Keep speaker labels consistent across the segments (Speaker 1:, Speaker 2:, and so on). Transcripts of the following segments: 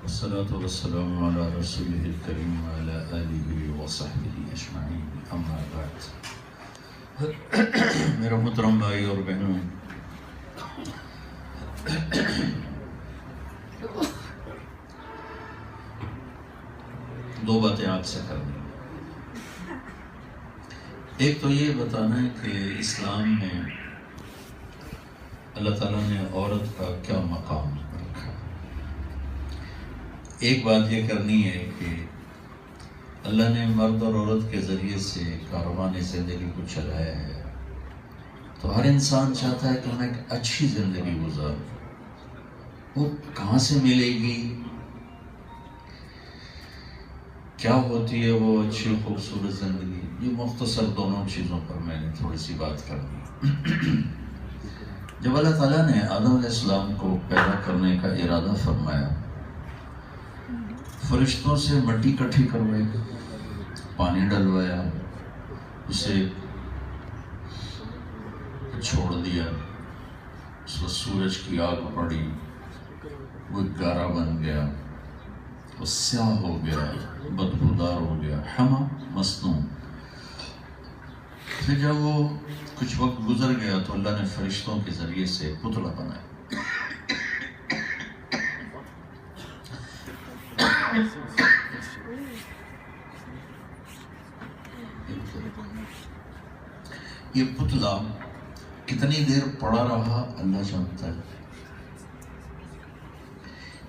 Speaker 1: والصلاة والسلام على رسوله الكريم وعلى آله وصحبه أجمعين أما بعد میرا محترم بھائی اور بہنوں، دو باتیں آپ سے کرنی ہیں۔ ایک تو یہ بتانا ہے کہ اسلام میں اللہ تعالیٰ نے عورت کا کیا مقام رکھا۔ ایک بات یہ کرنی ہے کہ اللہ نے مرد اور عورت کے ذریعے سے کاروان زندگی کو چلایا ہے، تو ہر انسان چاہتا ہے کہ میں ایک اچھی زندگی گزاروں۔ وہ کہاں سے ملے گی، کیا ہوتی ہے وہ اچھی خوبصورت زندگی؟ یہ مختصر دونوں چیزوں پر میں نے تھوڑی سی بات کرنی۔ جب اللہ تعالیٰ نے آدم علیہ السلام کو پیدا کرنے کا ارادہ فرمایا، فرشتوں سے مٹی اکٹھی کروائی، پانی ڈلوایا، اسے چھوڑ دیا، اس کو سورج کی آگ پڑی، وہ گارا بن گیا، وہ سیاہ ہو گیا، بدبودار ہو گیا، حما مصنوع۔ پھر جب وہ کچھ وقت گزر گیا تو اللہ نے فرشتوں کے ذریعے سے پتلا بنایا۔ یہ پتلا کتنی دیر پڑا رہا اللہ جانتا ہے۔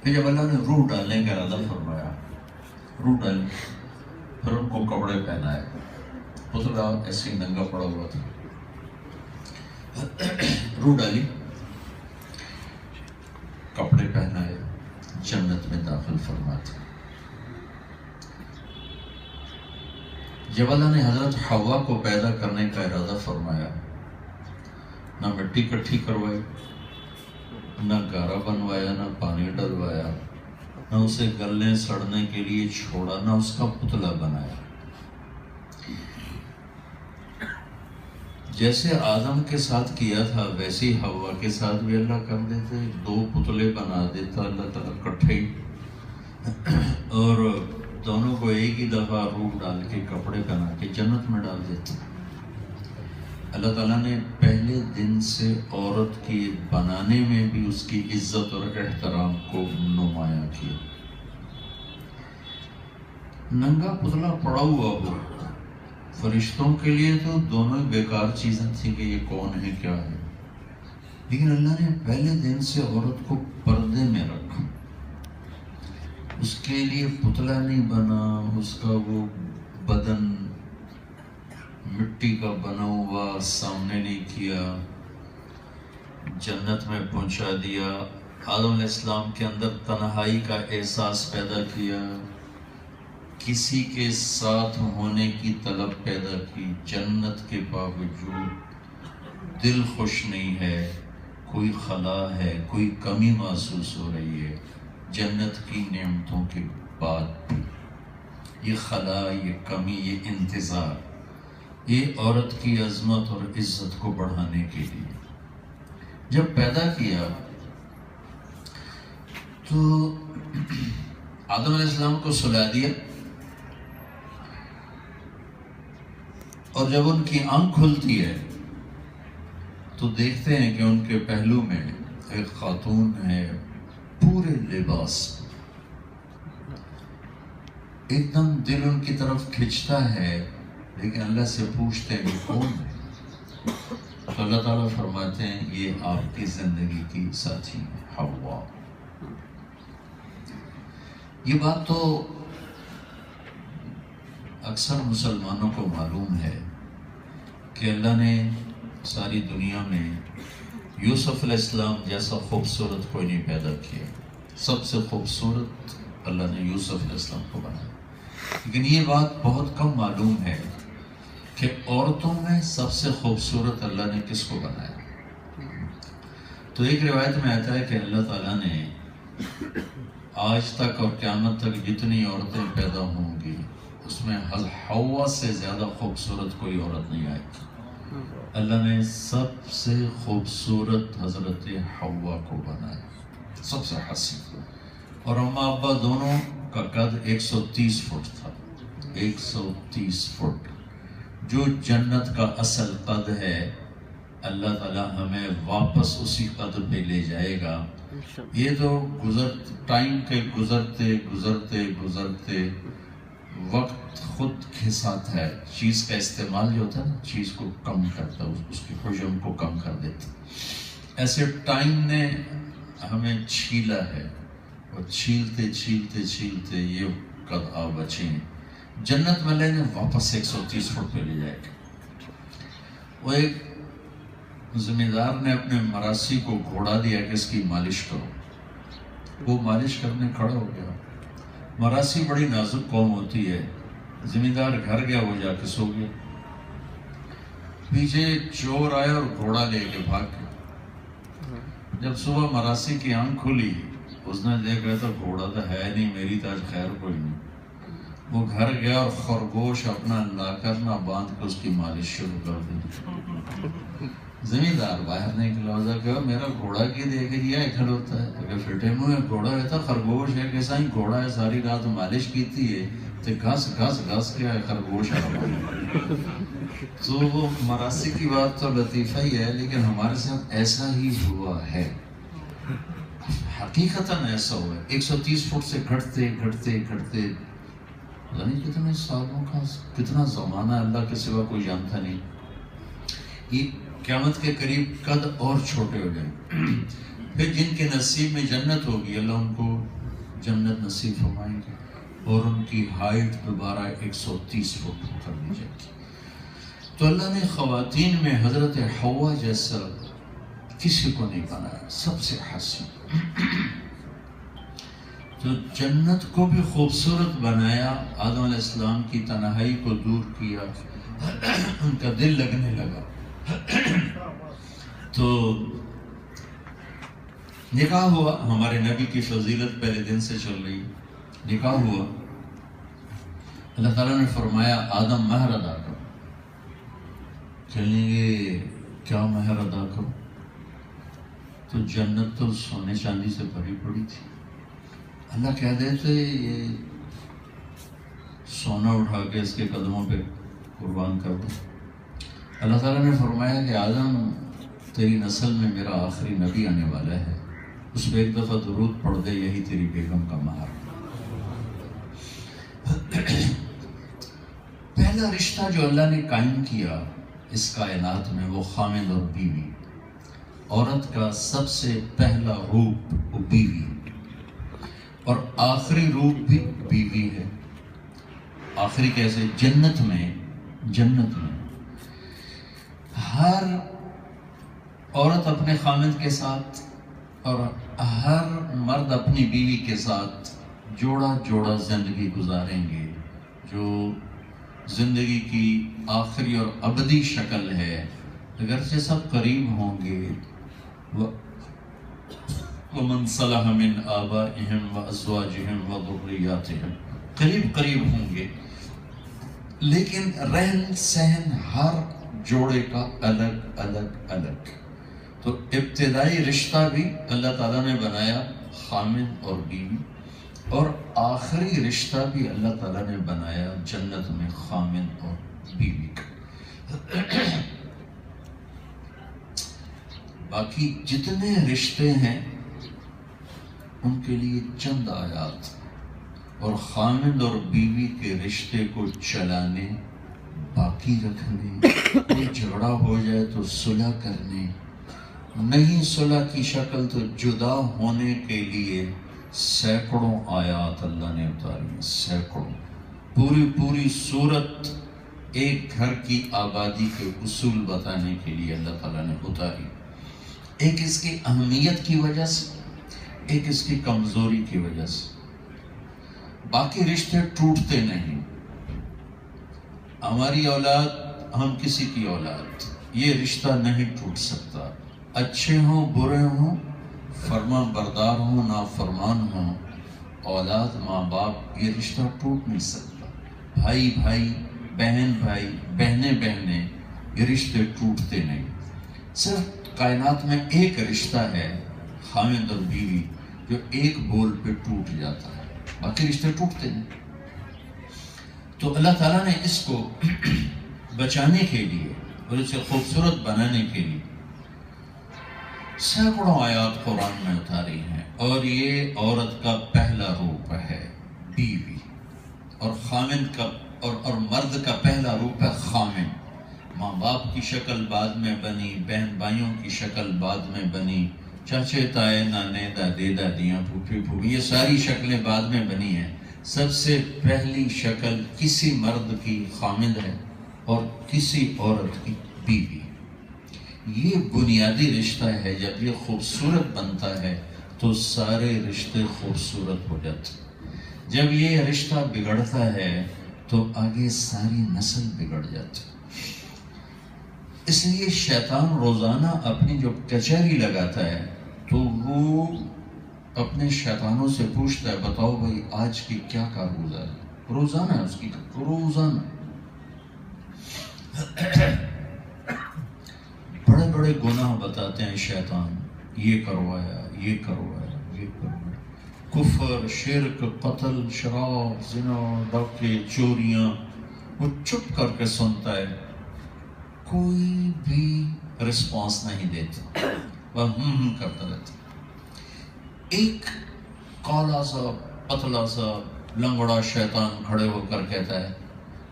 Speaker 1: پھر جب اللہ نے روح ڈالنے کا ارادہ فرمایا، روح ڈالی، پھر ان کو کپڑے پہنائے۔ پتلا ایسے ہی ننگا پڑا ہوا تھا، روح ڈالی، کپڑے پہنائے، جنت میں داخل فرماتے۔ جب اللہ نے حضرت حوا کو پیدا کرنے کا ارادہ فرمایا، نہ مٹی اکٹھی کروائی، نہ گارا بنوایا، نہ پانی ڈلوایا، نہ اسے گلنے سڑنے کے لیے چھوڑا، نہ اس کا پتلا بنایا۔ جیسے آدم کے ساتھ کیا تھا ویسے ہی حوا کے ساتھ بھی اللہ کر دیتے، دو پتلے بنا دیتا اللہ تعالیٰ اکٹھے ہی، اور دونوں کو ایک ہی دفعہ روح ڈال کے کپڑے پہنا کے جنت میں ڈال دیتے۔ اللہ تعالیٰ نے پہلے دن سے عورت کی بنانے میں بھی اس کی عزت اور احترام کو نمایاں کیا۔ ننگا پتلا پڑا ہوا ہو، فرشتوں کے لیے تو دونوں بیکار چیزیں تھیں کہ یہ کون ہے کیا ہے، لیکن اللہ نے پہلے دن سے عورت کو پردے میں رکھا۔ اس کے لیے پتلا نہیں بنا، اس کا وہ بدن مٹی کا بنا ہوا سامنے نہیں کیا، جنت میں پہنچا دیا۔ آدم علیہ السلام کے اندر تنہائی کا احساس پیدا کیا، کسی کے ساتھ ہونے کی طلب پیدا کی۔ جنت کے باوجود دل خوش نہیں ہے، کوئی خلا ہے، کوئی کمی محسوس ہو رہی ہے۔ جنت کی نعمتوں کے بعد بھی یہ خلا، یہ کمی، یہ انتظار، یہ عورت کی عظمت اور عزت کو بڑھانے کے لیے۔ جب پیدا کیا تو آدم علیہ السلام کو سلا دیا، اور جب ان کی آنکھ کھلتی ہے تو دیکھتے ہیں کہ ان کے پہلو میں ایک خاتون ہے، پورے لباس، ایک دم دل ان کی طرف کھنچتا ہے، لیکن اللہ سے پوچھتے ہیں یہ کون ہے؟ تو اللہ تعالیٰ فرماتے ہیں یہ آپ کی زندگی کی ساتھی ہے، حوا۔ یہ بات تو اکثر مسلمانوں کو معلوم ہے کہ اللہ نے ساری دنیا میں یوسف علیہ السلام جیسا خوبصورت کوئی نہیں پیدا کیا۔ سب سے خوبصورت اللہ نے یوسف علیہ السلام کو بنایا، لیکن یہ بات بہت کم معلوم ہے کہ عورتوں میں سب سے خوبصورت اللہ نے کس کو بنایا۔ تو ایک روایت میں آتا ہے کہ اللہ تعالیٰ نے آج تک اور قیامت تک جتنی عورتیں پیدا ہوں گی اس میں حوا سے زیادہ خوبصورت کوئی عورت نہیں آئی۔ اللہ نے سب سے خوبصورت حضرت حوا کو بنایا، سب سے حسین، اور اماں ابا دونوں کا قد 130 فٹ تھا، 130 فٹ، جو جنت کا اصل قد ہے اللہ تعالیٰ ہمیں واپس اسی قد پہ لے جائے گا۔ یہ تو ٹائم کے گزرتے گزرتے گزرتے وقت خود کے ساتھ ہے، چیز کا استعمال جو ہوتا ہے نا، چیز کو کم کرتا ہے، اس کی حجم کو کم کر دیتا، ایسے ٹائم نے ہمیں چھیلا ہے، اور چھیلتے چھیلتے چھیلتے یہ قد آ بچے ہیں۔ جنت والے نے واپس 130 فٹ پہ لے جائے گا۔ وہ ایک ذمہ دار نے اپنے مراسی کو گھوڑا دیا کہ اس کی مالش کرو، وہ مالش کرنے کھڑا ہو گیا۔ مراسی بڑی نازک قوم ہوتی ہے، ذمہ دار گھر گیا، وہ جا کے سو گیا۔ پیچھے چور آئے اور گھوڑا لے کے بھاگ گیا۔ جب صبح مراسی کی آنکھ کھلی، اس نے دیکھا تو گھوڑا تو ہے نہیں، میری تو آج خیر کوئی نہیں۔ وہ گھر گیا اور خرگوش اپنا لا کر نہ باندھ کے اس کی مالش شروع کر دی۔ زمیندار باہر نکلا، اس نے کہا میرا گھوڑا کی دیکھ لیا اکھل ہوتا ہے، اگر فٹے منہ گھوڑا رہتا، خرگوش ہے کیسا ہی گھوڑا ہے، ساری رات مالش کیتی ہے تو گھس گھس گھس کے خرگوش ہے۔ تو وہ مراسی کی بات تو لطیفہ ہی ہے، لیکن ہمارے ساتھ ایسا ہی ہوا ہے، حقیقتاً ایسا ہوا ہے۔ 130 فٹ سے گھٹتے گھٹتے گھٹتے یعنی کتنے سالوں کا، کتنا زمانہ اللہ کے سوا کوئی جانتا نہیں، یہ قیامت کے قریب قد اور چھوٹے ہو گئے۔ پھر جن کے نصیب میں جنت ہوگی اللہ ان کو جنت نصیب فرمائیں گے، اور ان کی ہائٹ دوبارہ 130 فٹ کر دی جائے گی۔ تو اللہ نے خواتین میں حضرت حوا جیسا کسی کو نہیں بنایا، سب سے حسین۔ تو جنت کو بھی خوبصورت بنایا، آدم علیہ السلام کی تنہائی کو دور کیا، ان کا دل لگنے لگا۔ تو نکاح ہوا، ہمارے نبی کی فضیلت پہلے دن سے چل رہی، نکاح ہوا، اللہ تعالیٰ نے فرمایا آدم مہر ادا کرو۔ کہنے گے کیا مہر ادا کرو؟ تو جنت تو سونے چاندی سے بھری پڑی تھی، اللہ کہہ دیتے یہ سونا اٹھا کے اس کے قدموں پہ قربان کر دو۔ اللہ تعالیٰ نے فرمایا کہ آدم تیری نسل میں میرا آخری نبی آنے والا ہے، اس پہ ایک دفعہ درود پڑھ دے، یہی تیری بیگم کا مہر۔ پہلا رشتہ جو اللہ نے قائم کیا اس کائنات میں وہ خامد اور بیوی، عورت کا سب سے پہلا روپ وہ بیوی، اور آخری روپ بھی بیوی ہے۔ آخری کیسے؟ جنت میں ہر عورت اپنے خامد کے ساتھ اور ہر مرد اپنی بیوی کے ساتھ جوڑا جوڑا زندگی گزاریں گے، جو زندگی کی آخری اور ابدی شکل ہے۔ اگرچہ سب قریب ہوں گے، وَمَنْ صَلَحَ مِنْ آبَائِهِمْ وَأَزْوَاجِهِمْ وَذُرِّيَّاتِهِمْ، قریب ہوں گے، لیکن رہن سہن ہر جوڑے کا الگ الگ۔ تو ابتدائی رشتہ بھی اللہ تعالیٰ نے بنایا خامد اور بیوی، اور آخری رشتہ بھی اللہ تعالیٰ نے بنایا جنت میں خامد اور بیوی کا۔ باقی جتنے رشتے ہیں ان کے لیے چند آیات، اور خامد اور بیوی کے رشتے کو چلانے، باقی رکھنے، کوئی جھگڑا ہو جائے تو صلح کرنے، نہیں صلح کی شکل تو جدا ہونے کے لیے سینکڑوں آیات اللہ نے اتاری، سینکڑوں، پوری صورت ایک گھر کی آبادی کے اصول بتانے کے لیے اللہ تعالیٰ نے اتاری۔ ایک اس کی اہمیت کی وجہ سے، ایک اس کی کمزوری کی وجہ سے۔ باقی رشتے ٹوٹتے نہیں، ہماری اولاد، ہم کسی کی اولاد، یہ رشتہ نہیں ٹوٹ سکتا، اچھے ہوں برے ہوں، فرما بردار ہوں نافرمان ہوں، اولاد ماں باپ، یہ رشتہ ٹوٹ نہیں سکتا۔ بھائی بھائی، بہن بھائی، بہنیں بہنیں، یہ رشتے ٹوٹتے نہیں۔ صرف کائنات میں ایک رشتہ ہے، خامد اور بیوی، جو ایک بول پہ ٹوٹ جاتا ہے، باقی رشتے ٹوٹتے ہیں۔ تو اللہ تعالیٰ نے اس کو بچانے کے لیے اور اسے خوبصورت بنانے کے لیے سینکڑوں آیات قرآن میں اتاری ہیں، اور یہ عورت کا پہلا روپ ہے بیوی، اور خامن کا اور مرد کا پہلا روپ ہے خامن۔ ماں باپ کی شکل بعد میں بنی، بہن بھائیوں کی شکل بعد میں بنی، چاچے تائے نانے دادے دادیاں پھوپھی پھوپھی، یہ ساری شکلیں بعد میں بنی ہیں۔ سب سے پہلی شکل کسی مرد کی خامن ہے اور کسی عورت کی بیوی۔ یہ بنیادی رشتہ ہے، جب یہ خوبصورت بنتا ہے تو سارے رشتے خوبصورت ہو جاتے ہیں۔ جب یہ رشتہ بگڑتا ہے تو آگے ساری نسل بگڑ جاتی ہے۔ اس لیے شیطان روزانہ اپنی جو کچہری لگاتا ہے تو وہ اپنے شیطانوں سے پوچھتا ہے، بتاؤ بھائی آج کی کیا کارگزار ہے؟ روزانہ ہے اس کی، روزانہ بڑے بڑے گناہ بتاتے ہیں شیطان، یہ کروایا، یہ کروایا، یہ کروایا، کفر، شرک، قتل، شراب، زنا، ڈاکے، چوریاں۔ وہ چپ کر کے سنتا ہے، کوئی بھی رسپانس نہیں دیتا، وہ کرتا رہتا۔ ایک کالا سا پتلا سا لنگڑا شیطان کھڑے ہو کر کہتا ہے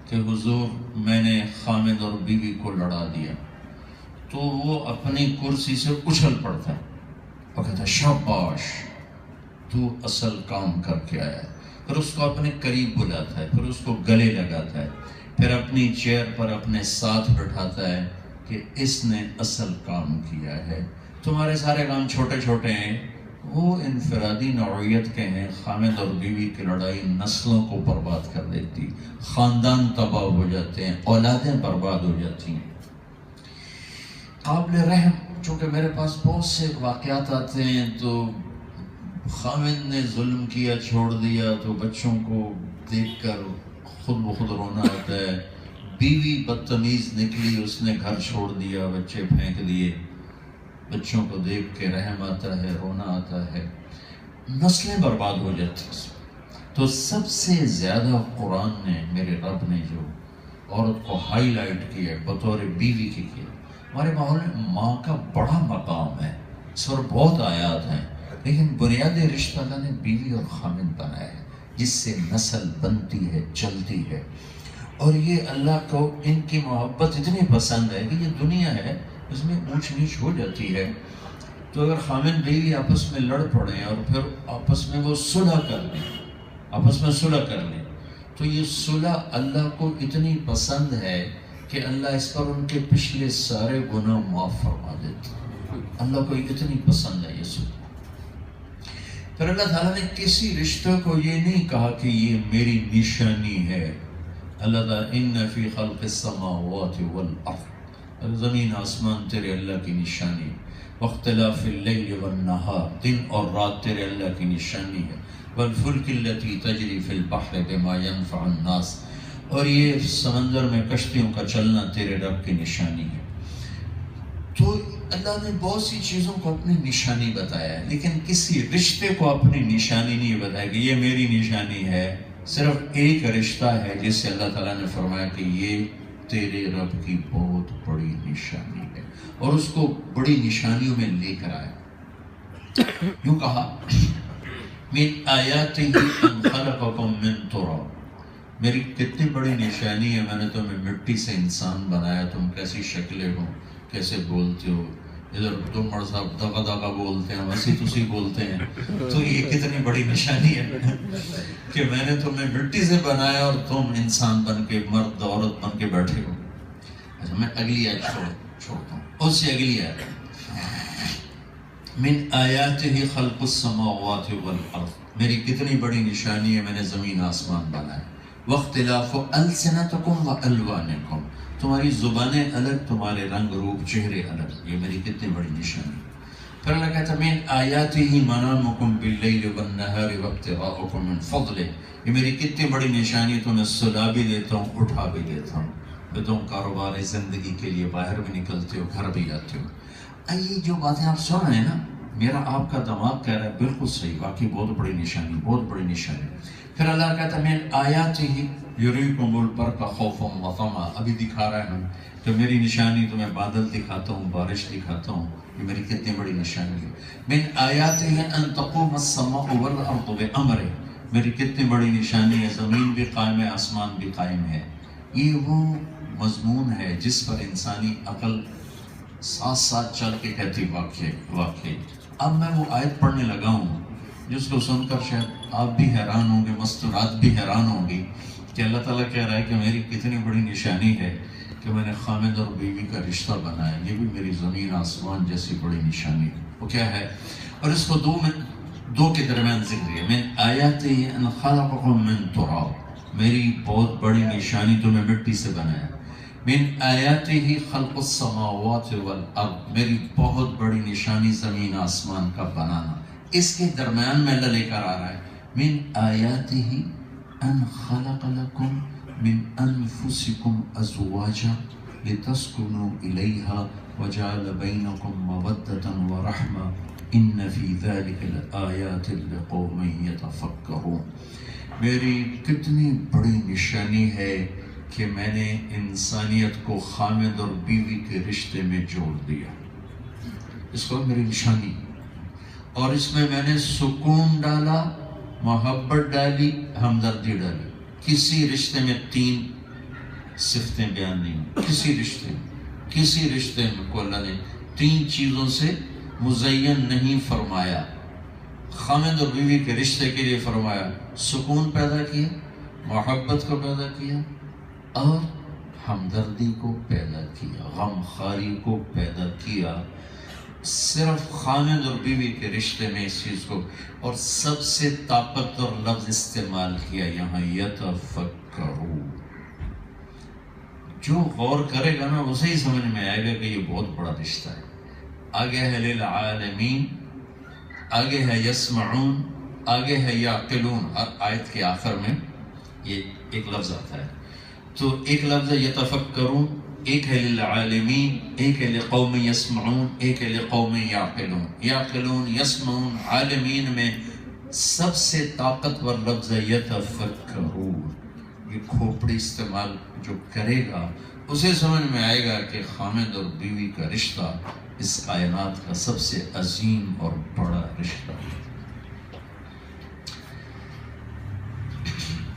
Speaker 1: کہ حضور میں نے خامد اور بیوی کو لڑا دیا، تو وہ اپنی کرسی سے اچھل پڑتا ہے اور کہتا ہے شاباش تو اصل کام کر کے آیا ہے۔ پھر اس کو اپنے قریب بلاتا ہے، پھر اس کو گلے لگاتا ہے، پھر اپنی چیئر پر اپنے ساتھ بٹھاتا ہے کہ اس نے اصل کام کیا ہے، تمہارے سارے کام چھوٹے چھوٹے ہیں، وہ انفرادی نوعیت کے ہیں۔ خامد اور بیوی کی لڑائی نسلوں کو برباد کر دیتی، خاندان تباہ ہو جاتے ہیں، اولادیں برباد ہو جاتی ہیں۔ قابل رحم، چونکہ میرے پاس بہت سے واقعات آتے ہیں، تو خامد نے ظلم کیا چھوڑ دیا تو بچوں کو دیکھ کر خود بخود رونا آتا ہے، بیوی بدتمیز نکلی، اس نے گھر چھوڑ دیا، بچے پھینک دیے، بچوں کو دیکھ کے رحم آتا ہے، رونا آتا ہے، نسلیں برباد ہو جاتی ہیں۔ تو سب سے زیادہ قرآن نے، میرے رب نے جو عورت کو ہائی لائٹ کیا بطور بیوی کی کیا۔ ہمارے ماحول میں ماں کا بڑا مقام ہے، اس پر بہت آیات ہیں، لیکن بنیادی رشتہ اللہ نے بیوی اور خامن بنایا ہے، جس سے نسل بنتی ہے، چلتی ہے۔ اور یہ اللہ کو ان کی محبت اتنی پسند ہے کہ یہ دنیا ہے اس میں اونچ نیچ ہو جاتی ہے، تو اگر خامن بیوی آپس میں لڑ پڑیں اور پھر آپس میں وہ صلح کر لیں، آپس میں صلح کر لیں، تو یہ صلح اللہ کو اتنی پسند ہے کہ اللہ اس پر ان کے پچھلے سارے گناہ معاف فرما دیتے ہیں۔ اللہ کو اتنی پسند ہے یہ صلح۔ پھر اللہ تعالیٰ نے کسی رشتہ کو یہ نہیں کہا کہ یہ میری نشانی ہے۔ اللہ تعالیٰ ان فی خلق السماوات والارض، زمین آسمان تیرے اللہ کی نشانی، واختلاف اللیل والنہار، دن اور رات تیرے اللہ کی نشانی ہے، والفلک التی تجری فی البحر بما ينفع الناس، اور یہ سمندر میں کشتیوں کا چلنا تیرے رب کی نشانی ہے۔ تو اللہ نے بہت سی چیزوں کو اپنی نشانی بتایا ہے، لیکن کسی رشتے کو اپنی نشانی نہیں بتایا کہ یہ میری نشانی ہے۔ صرف ایک رشتہ ہے جس سے اللہ تعالیٰ نے فرمایا کہ یہ تیرے رب کی بہت بڑی نشانی ہے، اور اس کو بڑی نشانیوں میں لے کر آیا۔ یوں کہا من آیاتہ ان خلقکم من تراب، میری کتنی بڑی نشانی ہے، میں نے تمہیں مٹی سے انسان بنایا، تم کیسی شکلیں ہو، کیسے بولتے ہو، ادھر تم مر صاحب دغا دغا بولتے ہیں، ویسے تسی بولتے ہیں، تو یہ کتنی بڑی نشانی ہے کہ میں نے تمہیں مٹی سے بنایا اور تم انسان بن کے، مرد عورت بن کے بیٹھے ہو۔ اچھا میں اگلی آیت چھوڑتا ہوں، اس سے اگلی آیت من آیاتہ خلق السماوات والارض، میری کتنی بڑی نشانی ہے، میں نے زمین آسمان بنایا، واختلاف السنتکم والوانکم، تمہاری زبانیں الگ، تمہارے رنگ روپ چہرے الگ، یہ میری کتنی بڑی نشانی۔ پھر اللہ کہتا ہے من آیاتہ منامکم باللیل والنہار وابتغاؤکم من فضلہ، یہ میری کتنی بڑی نشانی ہے، تمہیں سلا بھی دیتا ہوں، اٹھا بھی دیتا ہوں، پھر تم کاروبار زندگی کے لیے باہر بھی نکلتے ہو، گھر بھی آتے ہو۔ یہ جو باتیں آپ سن رہے ہیں نا، میرا آپ کا دماغ کہہ رہا ہے بالکل صحیح، واقعی بہت بڑی نشانی، بہت بڑی نشانی۔ پھر اللہ کہتا ہے من آیاتہ یریکم البرق خوفا وطمعا، ابھی دکھا رہا ہے نا کہ میری نشانی تمہیں بادل دکھاتا ہوں، بارش دکھاتا ہوں، یہ میری کتنی بڑی نشانی ہے۔ من آیاتہ ان تقوم السماء والارض بامرہ، میری کتنی بڑی نشانی ہے، زمین بھی قائم ہے، آسمان بھی قائم ہے۔ یہ وہ مضمون ہے جس پر انسانی عقل ساتھ ساتھ چل کے کہتی واقعی۔ اب میں وہ آیت پڑھنے لگا ہوں جس کو سن کر شاید آپ بھی حیران ہوں گے، مستورات بھی حیران ہوں گی کہ اللہ تعالیٰ کہہ رہا ہے کہ میری کتنی بڑی نشانی ہے کہ میں نے خامد اور بیوی کا رشتہ بنایا، یہ بھی میری زمین آسمان جیسی بڑی نشانی ہے۔ وہ کیا ہے؟ اور اس کو دو کے درمیان ذکر ہے، من آیاتہ ان خلقکم من تراب، میری بہت بڑی نشانی تمہیں مٹی سے بنایا۔ من آیاتہ خلق السماوات والارض، میری بہت بڑی نشانی زمین آسمان کا بنانا۔ اس کے درمیان میں اللہ لے کر آ رہا ہے من آیاتہ ان خلق لکم من انفسکم ازواجا لتسکنوا الیہا وجعل بینکم مودۃ ورحمہ ان فی ذلک لآیات لقوم یتفکرون۔ میری کتنی بڑی نشانی ہے کہ میں نے انسانیت کو خامد اور بیوی کے رشتے میں جوڑ دیا، اس کو میری نشانی، اور اس میں میں سکون ڈالا، محبت ڈالی، ہمدردی ڈالی۔ کسی رشتے میں 3 صفتیں بیان نہیں ہوئی، کسی رشتے میں کو اللہ نے 3 چیزوں سے مزین نہیں فرمایا۔ خامد اور بیوی کے رشتے کے لیے فرمایا سکون پیدا کیا، محبت کو پیدا کیا، اور ہمدردی کو پیدا کیا، غم خاری کو پیدا کیا۔ صرف خامد اور بیوی کے رشتے میں اس چیز کو، اور سب سے طاقتور لفظ استعمال کیا یہاں یتفکرون۔ جو غور کرے گا نا اسے ہی سمجھ میں آئے گا کہ یہ بہت بڑا رشتہ ہے۔ آگے ہے للعالمین، آگے ہے یسمعون، آگے ہے یعقلون۔ ہر آیت کے آخر میں یہ ایک لفظ آتا ہے، تو ایک لفظ ہے یتفکرون، ایک ہے للعالمین، ایک ہے لقوم یسمعون، ایک ہے لقوم یعقلون۔ یعقلون، یسمعون، عالمین میں سب سے طاقتور لفظ ہے یتفکرون۔ یہ کھوپڑی استعمال جو کرے گا اسے سمجھ میں آئے گا کہ خامد اور بیوی کا رشتہ اس کائنات کا سب سے عظیم اور بڑا رشتہ ہے۔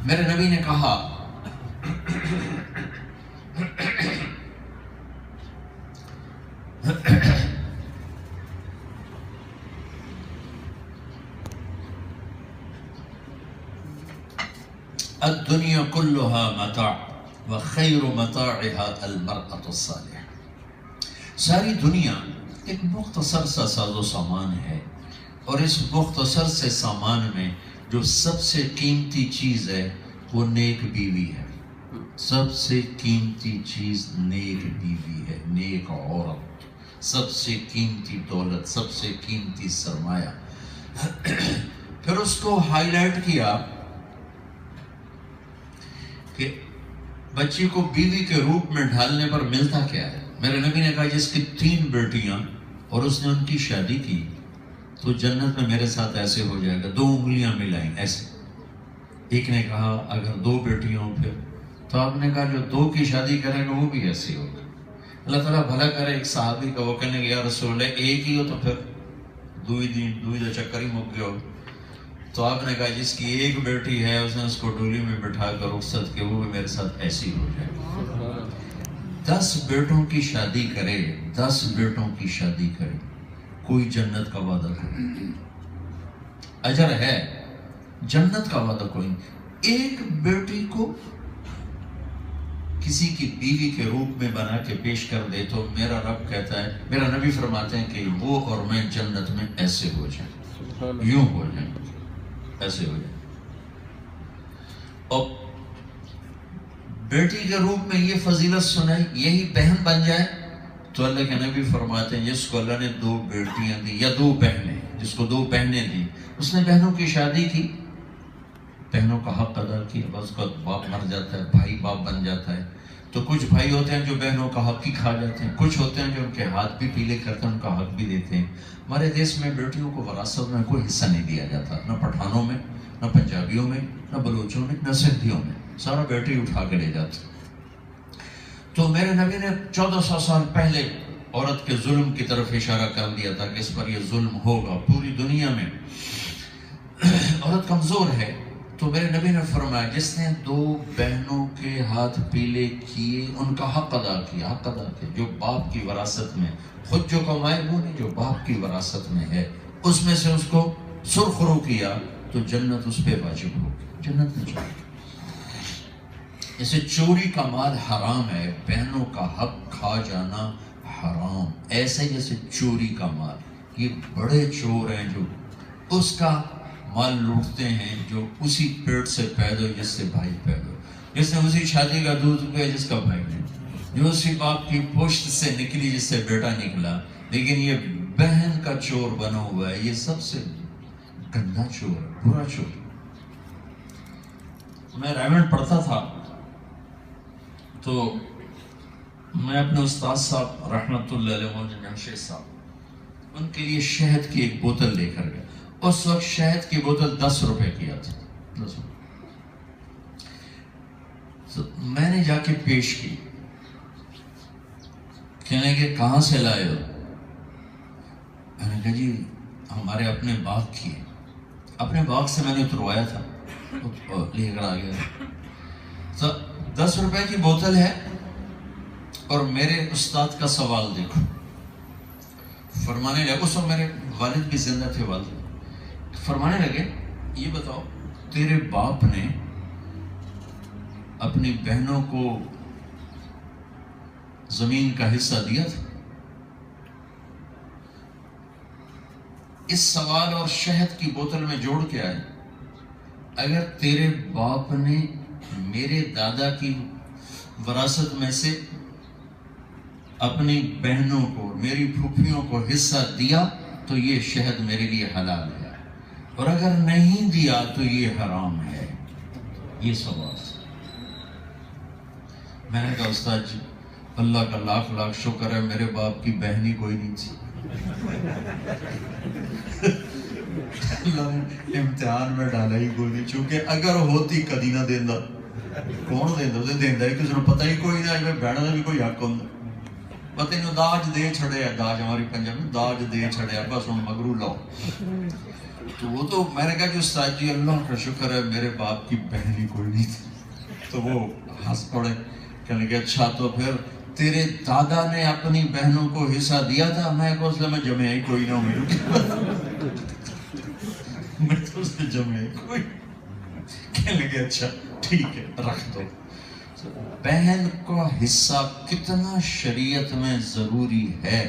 Speaker 1: میرے نبی نے کہا الدنیا کلها متاع وخیر متاعها المرأة الصالحة۔ ساری دنیا ایک مختصر سا ساز و سامان ہے، اور اس مختصر سے سامان میں جو سب سے قیمتی چیز ہے وہ نیک بیوی ہے۔ سب سے قیمتی چیز نیک بیوی ہے، نیک عورت، سب سے قیمتی دولت، سب سے قیمتی سرمایہ۔ پھر اس کو ہائی لائٹ کیا کہ بچی کو بیوی کے روپ میں ڈھالنے پر ملتا کیا ہے۔ میرے نبی نے کہا جس کی 3 بیٹیاں اور اس نے ان کی شادی کی تو جنت میں میرے ساتھ ایسے ہو جائے گا، 2 انگلیاں ملائیں ایسے۔ ایک نے کہا اگر 2 بیٹیاں ہوں پھر، تو آپ نے کہا جو 2 کی شادی کرے گا وہ بھی ایسے ہوگا۔ اللہ تعالیٰ بھلا کرے، ایک صحابی کا وہ کہنے کہ یا رسول اللہ ایک ہی ہو تو پھر دوئی دا چکر ہی مک گیا ہو۔ تو آپ نے کہا جس کی 1 بیٹی ہے اس نے اس کو ڈولی میں بٹھا کر رخصت کے، وہ بھی میرے ساتھ ایسی ہو جائے۔ 10 بیٹوں کی شادی کرے، 10 بیٹوں کی شادی کرے، کوئی جنت کا وعدہ کرے، اجر ہے، جنت کا وعدہ کوئی نہیں۔ 1 بیٹی کو کسی کی بیوی کے روپ میں بنا کے پیش کر دے تو میرا رب کہتا ہے، میرا نبی فرماتے ہیں کہ وہ اور میں جنت میں ایسے ہو جائیں، یوں ہو جائیں، ایسے ہو جائیں۔ اور بیٹی کے روپ میں یہ فضیلت سنائی، یہی بہن بن جائے تو اللہ کے نبی فرماتے ہیں جس کو اللہ نے 2 بیٹیاں دی یا 2 بہنیں، جس کو 2 بہنیں دی، اس نے بہنوں کی شادی کی بہنوں کا حق ادا کیا، بس کا باپ مر جاتا ہے، بھائی باپ بن جاتا ہے. تو کچھ بھائی ہوتے ہیں جو بہنوں کا حق ہی کھا جاتے ہیں، کچھ ہوتے ہیں جو ان کے ہاتھ بھی پیلے کرتے ہیں، ان کا حق بھی دیتے ہیں. ہمارے دیش میں بیٹیوں کو وراثت میں کوئی حصہ نہیں دیا جاتا، نہ پٹھانوں میں، نہ پنجابیوں میں، نہ بلوچوں میں، نہ سندھیوں میں، سارا بیٹی اٹھا کے لے جاتے. تو میرے نبی نے 1400 سال پہلے عورت کے ظلم کی طرف اشارہ کر دیا تھا کہ اس پر یہ ظلم ہوگا. پوری دنیا میں عورت کمزور ہے. تو میرے نبی نے فرمایا جس نے 2 بہنوں کے ہاتھ پیلے کیے ان کا حق ادا کیا، حق ادا کیا. جو باپ کی وراثت میں، خود جو کمائے وہ نہیں، جو باپ کی وراثت میں ہے اس میں سے اس کو سرخرو کیا تو جنت اس پہ واجب ہوگی، جنت میں جائے گا. اسے چوری کا مال حرام ہے، بہنوں کا حق کھا جانا حرام. ایسے جیسے چوری کا مال، یہ بڑے چور ہیں جو اس کا مال لوٹتے ہیں جو اسی پیٹ سے پیدا ہو جس سے بھائی پیدا ہو، جس نے اسی چھاتی کا دودھ پیا جس کا بھائی نہیں، جو اسی باپ کی پشت سے نکلی جس سے بیٹا نکلا. لیکن یہ بہن کا چور بنا ہوا ہے، یہ سب سے گندا چور ہے، برا چور. میں رائمنڈ پڑھتا تھا تو میں اپنے استاد صاحب رحمۃ اللہ علیہ مولانا جمشید صاحب ان کے لیے شہد کی ایک بوتل لے کر گیا. اس وقت شہد کی بوتل 10 روپے کی آتی، 10 روپے. تو میں نے جا کے پیش کی، کہنے کہ کہاں سے لائے ہو؟ میں نے کہا جی ہمارے اپنے باغ کی ہے. اپنے باغ سے میں نے اتروایا تھا، لے کر آ گیا. تو 10 روپے کی بوتل ہے اور میرے استاد کا سوال دیکھو. فرمانے لگے، اس وقت میرے والد بھی زندہ تھے، والد فرمانے لگے یہ بتاؤ تیرے باپ نے اپنی بہنوں کو زمین کا حصہ دیا تھا؟ اس سوال اور شہد کی بوتل میں جوڑ کے آئے، اگر تیرے باپ نے میرے دادا کی وراثت میں سے اپنی بہنوں کو، میری پھوپھیوں کو حصہ دیا تو یہ شہد میرے لیے حلال ہے، اور اگر نہیں دیا تو یہ حرام ہے. یہ سوال. میں نے کہا استاد جی اللہ کا لاکھ لاکھ شکر ہے میرے باپ کی بہن ہی کوئی نہیں تھی. اللہ نے امتحان میں ڈالا ہی کوئی نہیں، چونکہ اگر ہوتی کدی نہ دینا. کون دینا؟ اسے دینا ہے کسی نے پتہ ہی کوئی نہ، میں بہن کا بھی کوئی حق ہوتا. پتہ نہیں داج دے چھڑے ہے، داج ہماری پنجاب میں داج دے چھڑے ہے، بس ہوں مگرو لاؤ. تو وہ تو میں نے کہا کہ استاد جی اللہ کا شکر ہے میرے باپ کی بہن ہی کوئی نہیں تھی. تو وہ ہنس پڑے، کہنے کہ اچھا تو پھر تیرے دادا نے اپنی بہنوں کو حصہ دیا تھا؟ میں کو اس لیے میں جمع ہی کوئی نہ ہوں، میں تو اس نے جمع ہی کوئی. کہنے کہ اچھا ٹھیک ہے رکھ دو. بہن کا حصہ کتنا شریعت میں ضروری ہے.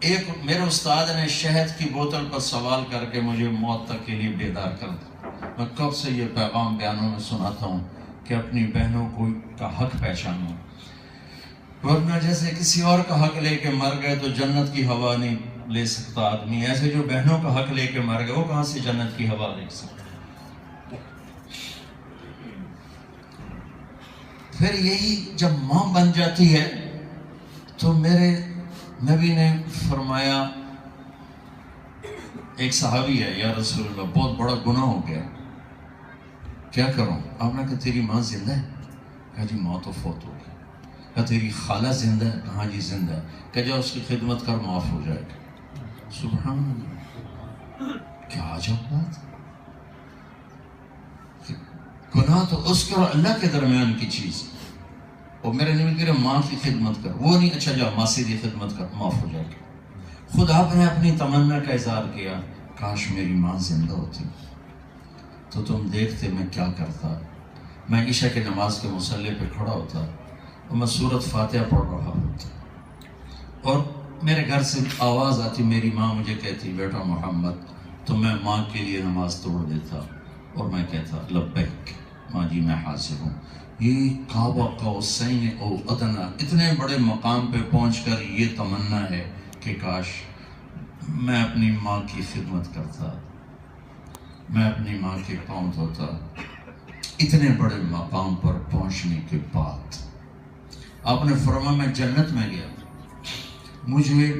Speaker 1: ایک میرے استاد نے شہد کی بوتل پر سوال کر کے مجھے موت تک کے لیے بیدار کر دیا. میں کب سے یہ پیغام بیانوں میں سناتا ہوں کہ اپنی بہنوں کو کا حق پہچانو، ورنہ جیسے کسی اور کا حق لے کے مر گئے تو جنت کی ہوا نہیں لے سکتا آدمی، ایسے جو بہنوں کا حق لے کے مر گئے وہ کہاں سے جنت کی ہوا لے سکتا. پھر یہی جب ماں بن جاتی ہے تو میرے نبی نے فرمایا، ایک صحابی ہے، یا رسول اللہ بہت بڑا گناہ ہو گیا، کیا کروں؟ آپ نے کہا تیری ماں زندہ ہے؟ کہا جی ماں تو فوت ہو گئی. کہا تیری خالہ زندہ ہے؟ کہا جی زندہ ہے. کہا جا اس کی خدمت کر معاف ہو جائے گا. سبحان اللہ، کیا عجب بات. گناہ تو اس کے اور اللہ کے درمیان کی چیز. اور میرے نبی کہہ رہے ماں کی خدمت کر، وہ نہیں اچھا جا ماسی کی خدمت کر معاف ہو جائے گا. خود آپ نے اپنی تمنا کا اظہار کیا، کاش میری ماں زندہ ہوتی تو تم دیکھتے میں کیا کرتا. میں عشاء کی نماز کے مصلی پہ کھڑا ہوتا اور میں سورۃ فاتحہ پڑھ رہا ہوتا اور میرے گھر سے آواز آتی، میری ماں مجھے کہتی بیٹا محمد، تو میں ماں کے لیے نماز توڑ دیتا اور میں کہتا لبیک ماں جی میں حاضر ہوں. یہ کعبہ قوسین او ادنا، اتنے بڑے مقام پہ پہنچ کر یہ تمنا ہے کہ کاش میں اپنی ماں کی خدمت کرتا. میں اپنی ماں کے پاؤں دھوتا. اتنے بڑے مقام پر پہنچنے کے بعد آپ نے فرمایا میں جنت میں گیا, مجھے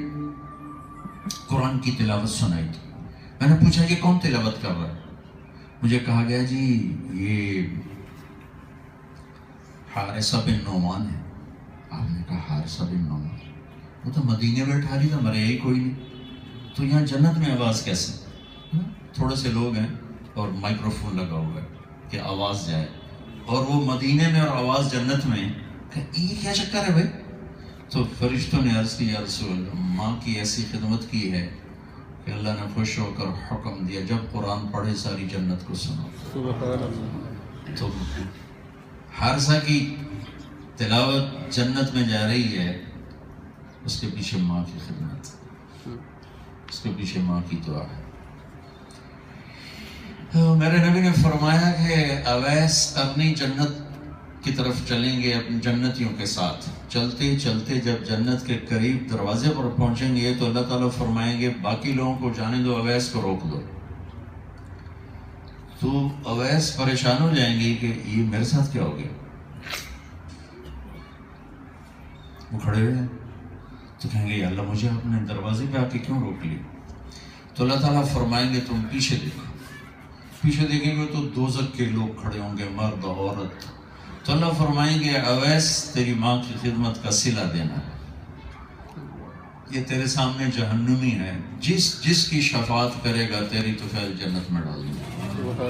Speaker 1: قرآن کی تلاوت سنائی تھی. میں نے پوچھا کہ کون تلاوت کر رہا ہے؟ مجھے کہا گیا جی یہ حارثہ بن نعمان ہے. آپ نے کہا حارثہ بن نعمان, وہ تو مدینے میں ٹھہری تھا, مرے ہی کوئی نہیں, تو یہاں جنت میں آواز کیسے؟ تھوڑے سے لوگ ہیں اور مائکرو فون لگا ہوا ہے کہ آواز جائے, اور وہ مدینے میں اور آواز جنت میں, کہ یہ کیا چکر ہے بھائی؟ تو فرشتوں نے عرض کی یا رسول اللہ, ماں کی ایسی خدمت کی ہے کہ اللہ نے خوش ہو کر حکم دیا جب قرآن پڑھے ساری جنت کو سنو.
Speaker 2: سبحان اللہ.
Speaker 1: تو حارثہ کی تلاوت جنت میں جا رہی ہے, اس کے پیچھے ماں کی خدمت, اس کے پیچھے ماں کی دعا ہے. میرے نبی نے فرمایا کہ اویس اپنی جنت کی طرف چلیں گے اپنے جنتیوں کے ساتھ. چلتے چلتے جب جنت کے قریب دروازے پر پہنچیں گے تو اللہ تعالیٰ فرمائیں گے باقی لوگوں کو جانے دو, اویس کو روک دو. تو اویس پریشان ہو جائیں گی کہ یہ میرے ساتھ کیا ہو گیا. وہ کھڑے ہوئے ہیں تو کہیں گے یا اللہ مجھے اپنے دروازے پہ آ کے کیوں روک لی؟ تو اللہ تعالیٰ فرمائیں گے تم پیچھے دیکھو. پیچھے دیکھیں گے تو دوزخ کے لوگ کھڑے ہوں گے, مرد عورت. تو اللہ فرمائیں گے اویس تیری ماں کی خدمت کا صلہ دینا ہے, یہ تیرے سامنے جہنمی ہے, جس کی شفاعت کرے گا تیری تو خیر جنت میں ڈال دیں گے.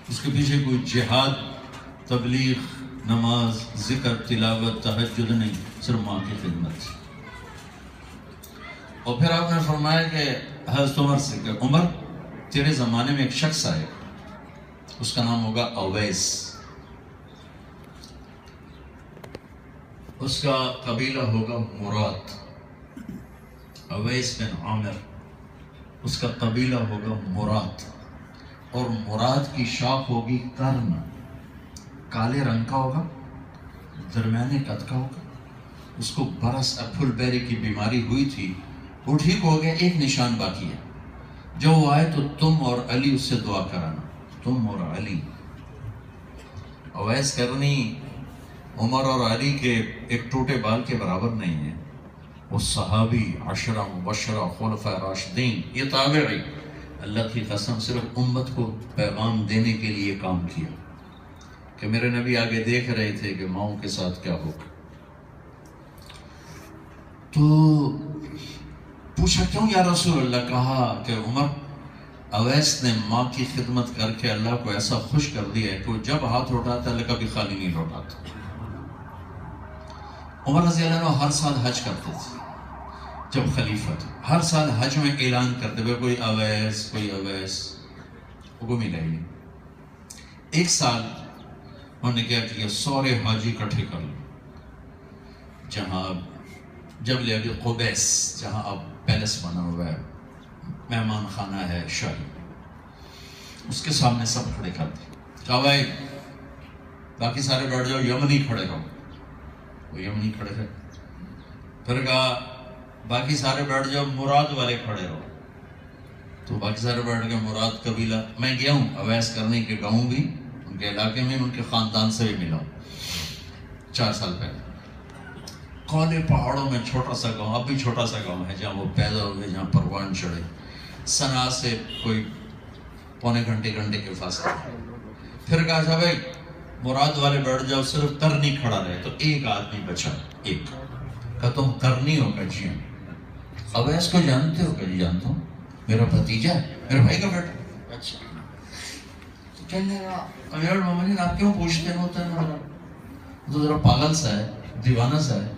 Speaker 1: اس کے پیچھے کوئی جہاد, تبلیغ, نماز, ذکر, تلاوت, تہجد نہیں, صرف ماں کی خدمت. اور پھر آپ نے فرمایا کہ حضرت عمر سے کہ عمر تیرے زمانے میں ایک شخص آئے, اس کا نام ہوگا اویس, اس کا قبیلہ ہوگا مراد. اویس بن عامر, اس کا قبیلہ ہوگا مراد, اور مراد کی شاخ ہوگی کرن, کالے رنگ کا ہوگا, درمیانے قد کا ہوگا. اس کو برس پھل بیری کی بیماری ہوئی تھی, وہ ٹھیک ہو گیا, ایک نشان باقی ہے. جو وہ آئے تو تم اور علی اس سے دعا کرانا, تم اور علی. اویس کرنی عمر اور علی کے ایک ٹوٹے بال کے برابر نہیں ہے. وہ صحابی, عشرہ مبشرہ, خلفاء راشدین, یہ تابعی, اللہ کی قسم صرف امت کو پیغام دینے کے لیے کام کیا کہ میرے نبی آگے دیکھ رہے تھے کہ ماؤں کے ساتھ کیا ہوگا. تو پوچھا کیوں یا رسول اللہ؟ کہا کہ عمر اویس نے ماں کی خدمت کر کے اللہ کو ایسا خوش کر دیا ہے کہ وہ جب ہاتھ اٹھاتا اللہ کبھی خالی نہیں لوٹاتا. عمر رضی اللہ عنہ ہر سال حج کرتے تھے جب خلیفہ تھے, ہر سال حج میں اعلان کرتے ہوئے کوئی اویس کوئی اویس, وہ ملا ہی نہیں. ایک سال انہوں نے کیا کیا, سورے حاجی اکٹھے کر لو, جہاں جبل ابی قبیس, جہاں اب پیلس بنا ہوا ہے, مہمان خانہ ہے شاہی, اس کے سامنے سب کھڑے کر دیں. کہا بھائی باقی سارے بیٹھ جاؤ, یمنی کھڑے رہو. وہ یمنی کھڑے تھے. پھر کہا باقی سارے بیٹھ جاؤ, مراد والے کھڑے رہو. تو باقی سارے بیٹھ گئے. مراد قبیلہ, میں گیا ہوں اویس کرنے کے گاؤں بھی, ان کے علاقے میں, ان کے خاندان سے بھی ملا ہوں 4 سال پہلے. کالے پہاڑوں میں چھوٹا سا گاؤں, اب بھی چھوٹا سا گاؤں ہے جہاں وہ پیدا ہوئے, جہاں پروان چڑھے. صنعا سے کوئی پونے گھنٹے کے فاصلے. پھر کہا تھا بھائی مراد والے بیٹھ جاؤ, صرف کرنی کھڑا رہے. تو ایک آدمی بچا, ایک. کہا تم کرنی ہو؟ کہ جی ہاں. اویس کو جانتے ہو؟ کہ جی جانتا ہوں, میرا بھتیجا ہے, میرے بھائی کا بیٹا. اچھا. تو کہنے لگا امیر المومنین آپ کیوں پوچھتے ہوتے ہیں؟ تو ذرا پاگل سا ہے, دیوانہ سا ہے.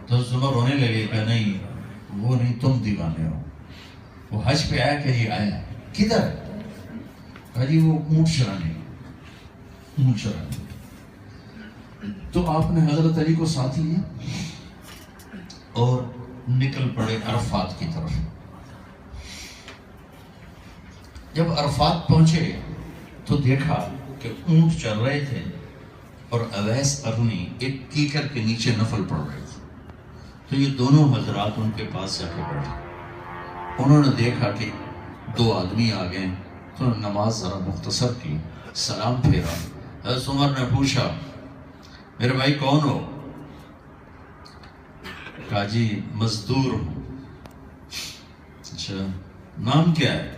Speaker 1: تو عمر رونے لگے کہ نہیں وہ نہیں, تم دیوانے ہو. وہ حج پہ آیا کہ جی آیا. کدھر؟ کہا جی وہ اونٹ چرانے. اونٹ چرانے. تو آپ نے حضرت علی کو ساتھ لیا اور نکل پڑے عرفات کی طرف. جب عرفات پہنچے تو دیکھا کہ اونٹ چل رہے تھے اور اویس قرنی ایک کیکر کے نیچے نفل پڑھ رہے تھے. تو یہ دونوں حضرات ان کے پاس جا کے بیٹھے. انہوں نے دیکھا کہ 2 آدمی آ گئے, تو نماز ذرا مختصر کی، سلام پھیرا۔ حضرت عمر نے پوچھا میرے بھائی کون ہو؟ کہا جی مزدور ہوں۔ اچھا نام کیا ہے؟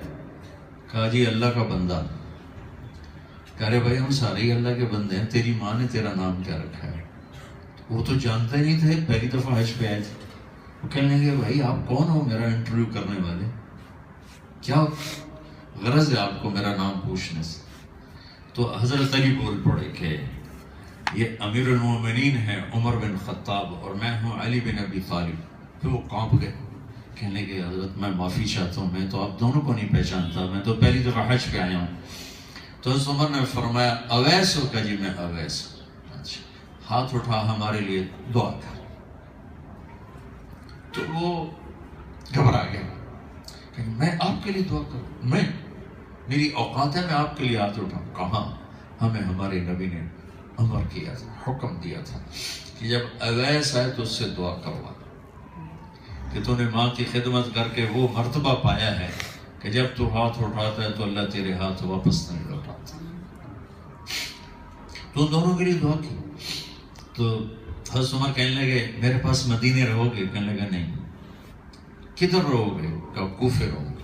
Speaker 1: کہا جی اللہ کا بندہ۔ کہہ رہے بھائی ہم سارے ہی اللہ کے بندے ہیں، تیری ماں نے تیرا نام کیا رکھا ہے؟ وہ تو جانتے نہیں تھے، پہلی دفعہ حج پہ آئے تھے۔ وہ کہنے لگے بھائی آپ کون ہو میرا انٹرویو کرنے والے؟ کیا غرض ہے آپ کو میرا نام پوچھنے سے؟ تو حضرت علی بول پڑے کہ یہ امیر المومنین ہیں عمر بن خطاب اور میں ہوں علی بن ابی طالب۔ پھر وہ کانپ گئے، کہنے لگے حضرت میں معافی چاہتا ہوں، میں تو آپ دونوں کو نہیں پہچانتا، میں تو پہلی دفعہ حج پہ آیا ہوں۔ تو حضرت عمر نے فرمایا اویس ہو؟ کہ جی میں اویس ہوں۔ اچھا ہاتھ اٹھا ہمارے لیے دعا کر۔ تو وہ گھبرا گیا کہ میں آپ کے لیے دعا کروں؟ میں میری اوقات ہے میں آپ کے لیے ہاتھ اٹھاؤں؟ کہاں، ہمیں ہمارے نبی نے امر کیا تھا، حکم دیا تھا کہ جب اویس آئے تو اس سے دعا کروا کہ تو نے ماں کی خدمت کر کے وہ مرتبہ پایا ہے کہ جب تو ہاتھ اٹھاتا ہے تو اللہ تیرے ہاتھ واپس نہیں لوٹاتا۔ تو ان دونوں کے لیے دعا کی۔ تو حضرت عمر کہنے لگے میرے پاس مدینے رہو گے؟ کہنے لگا نہیں۔ کدھر رہو گے؟ کہا کوفے رہو گے۔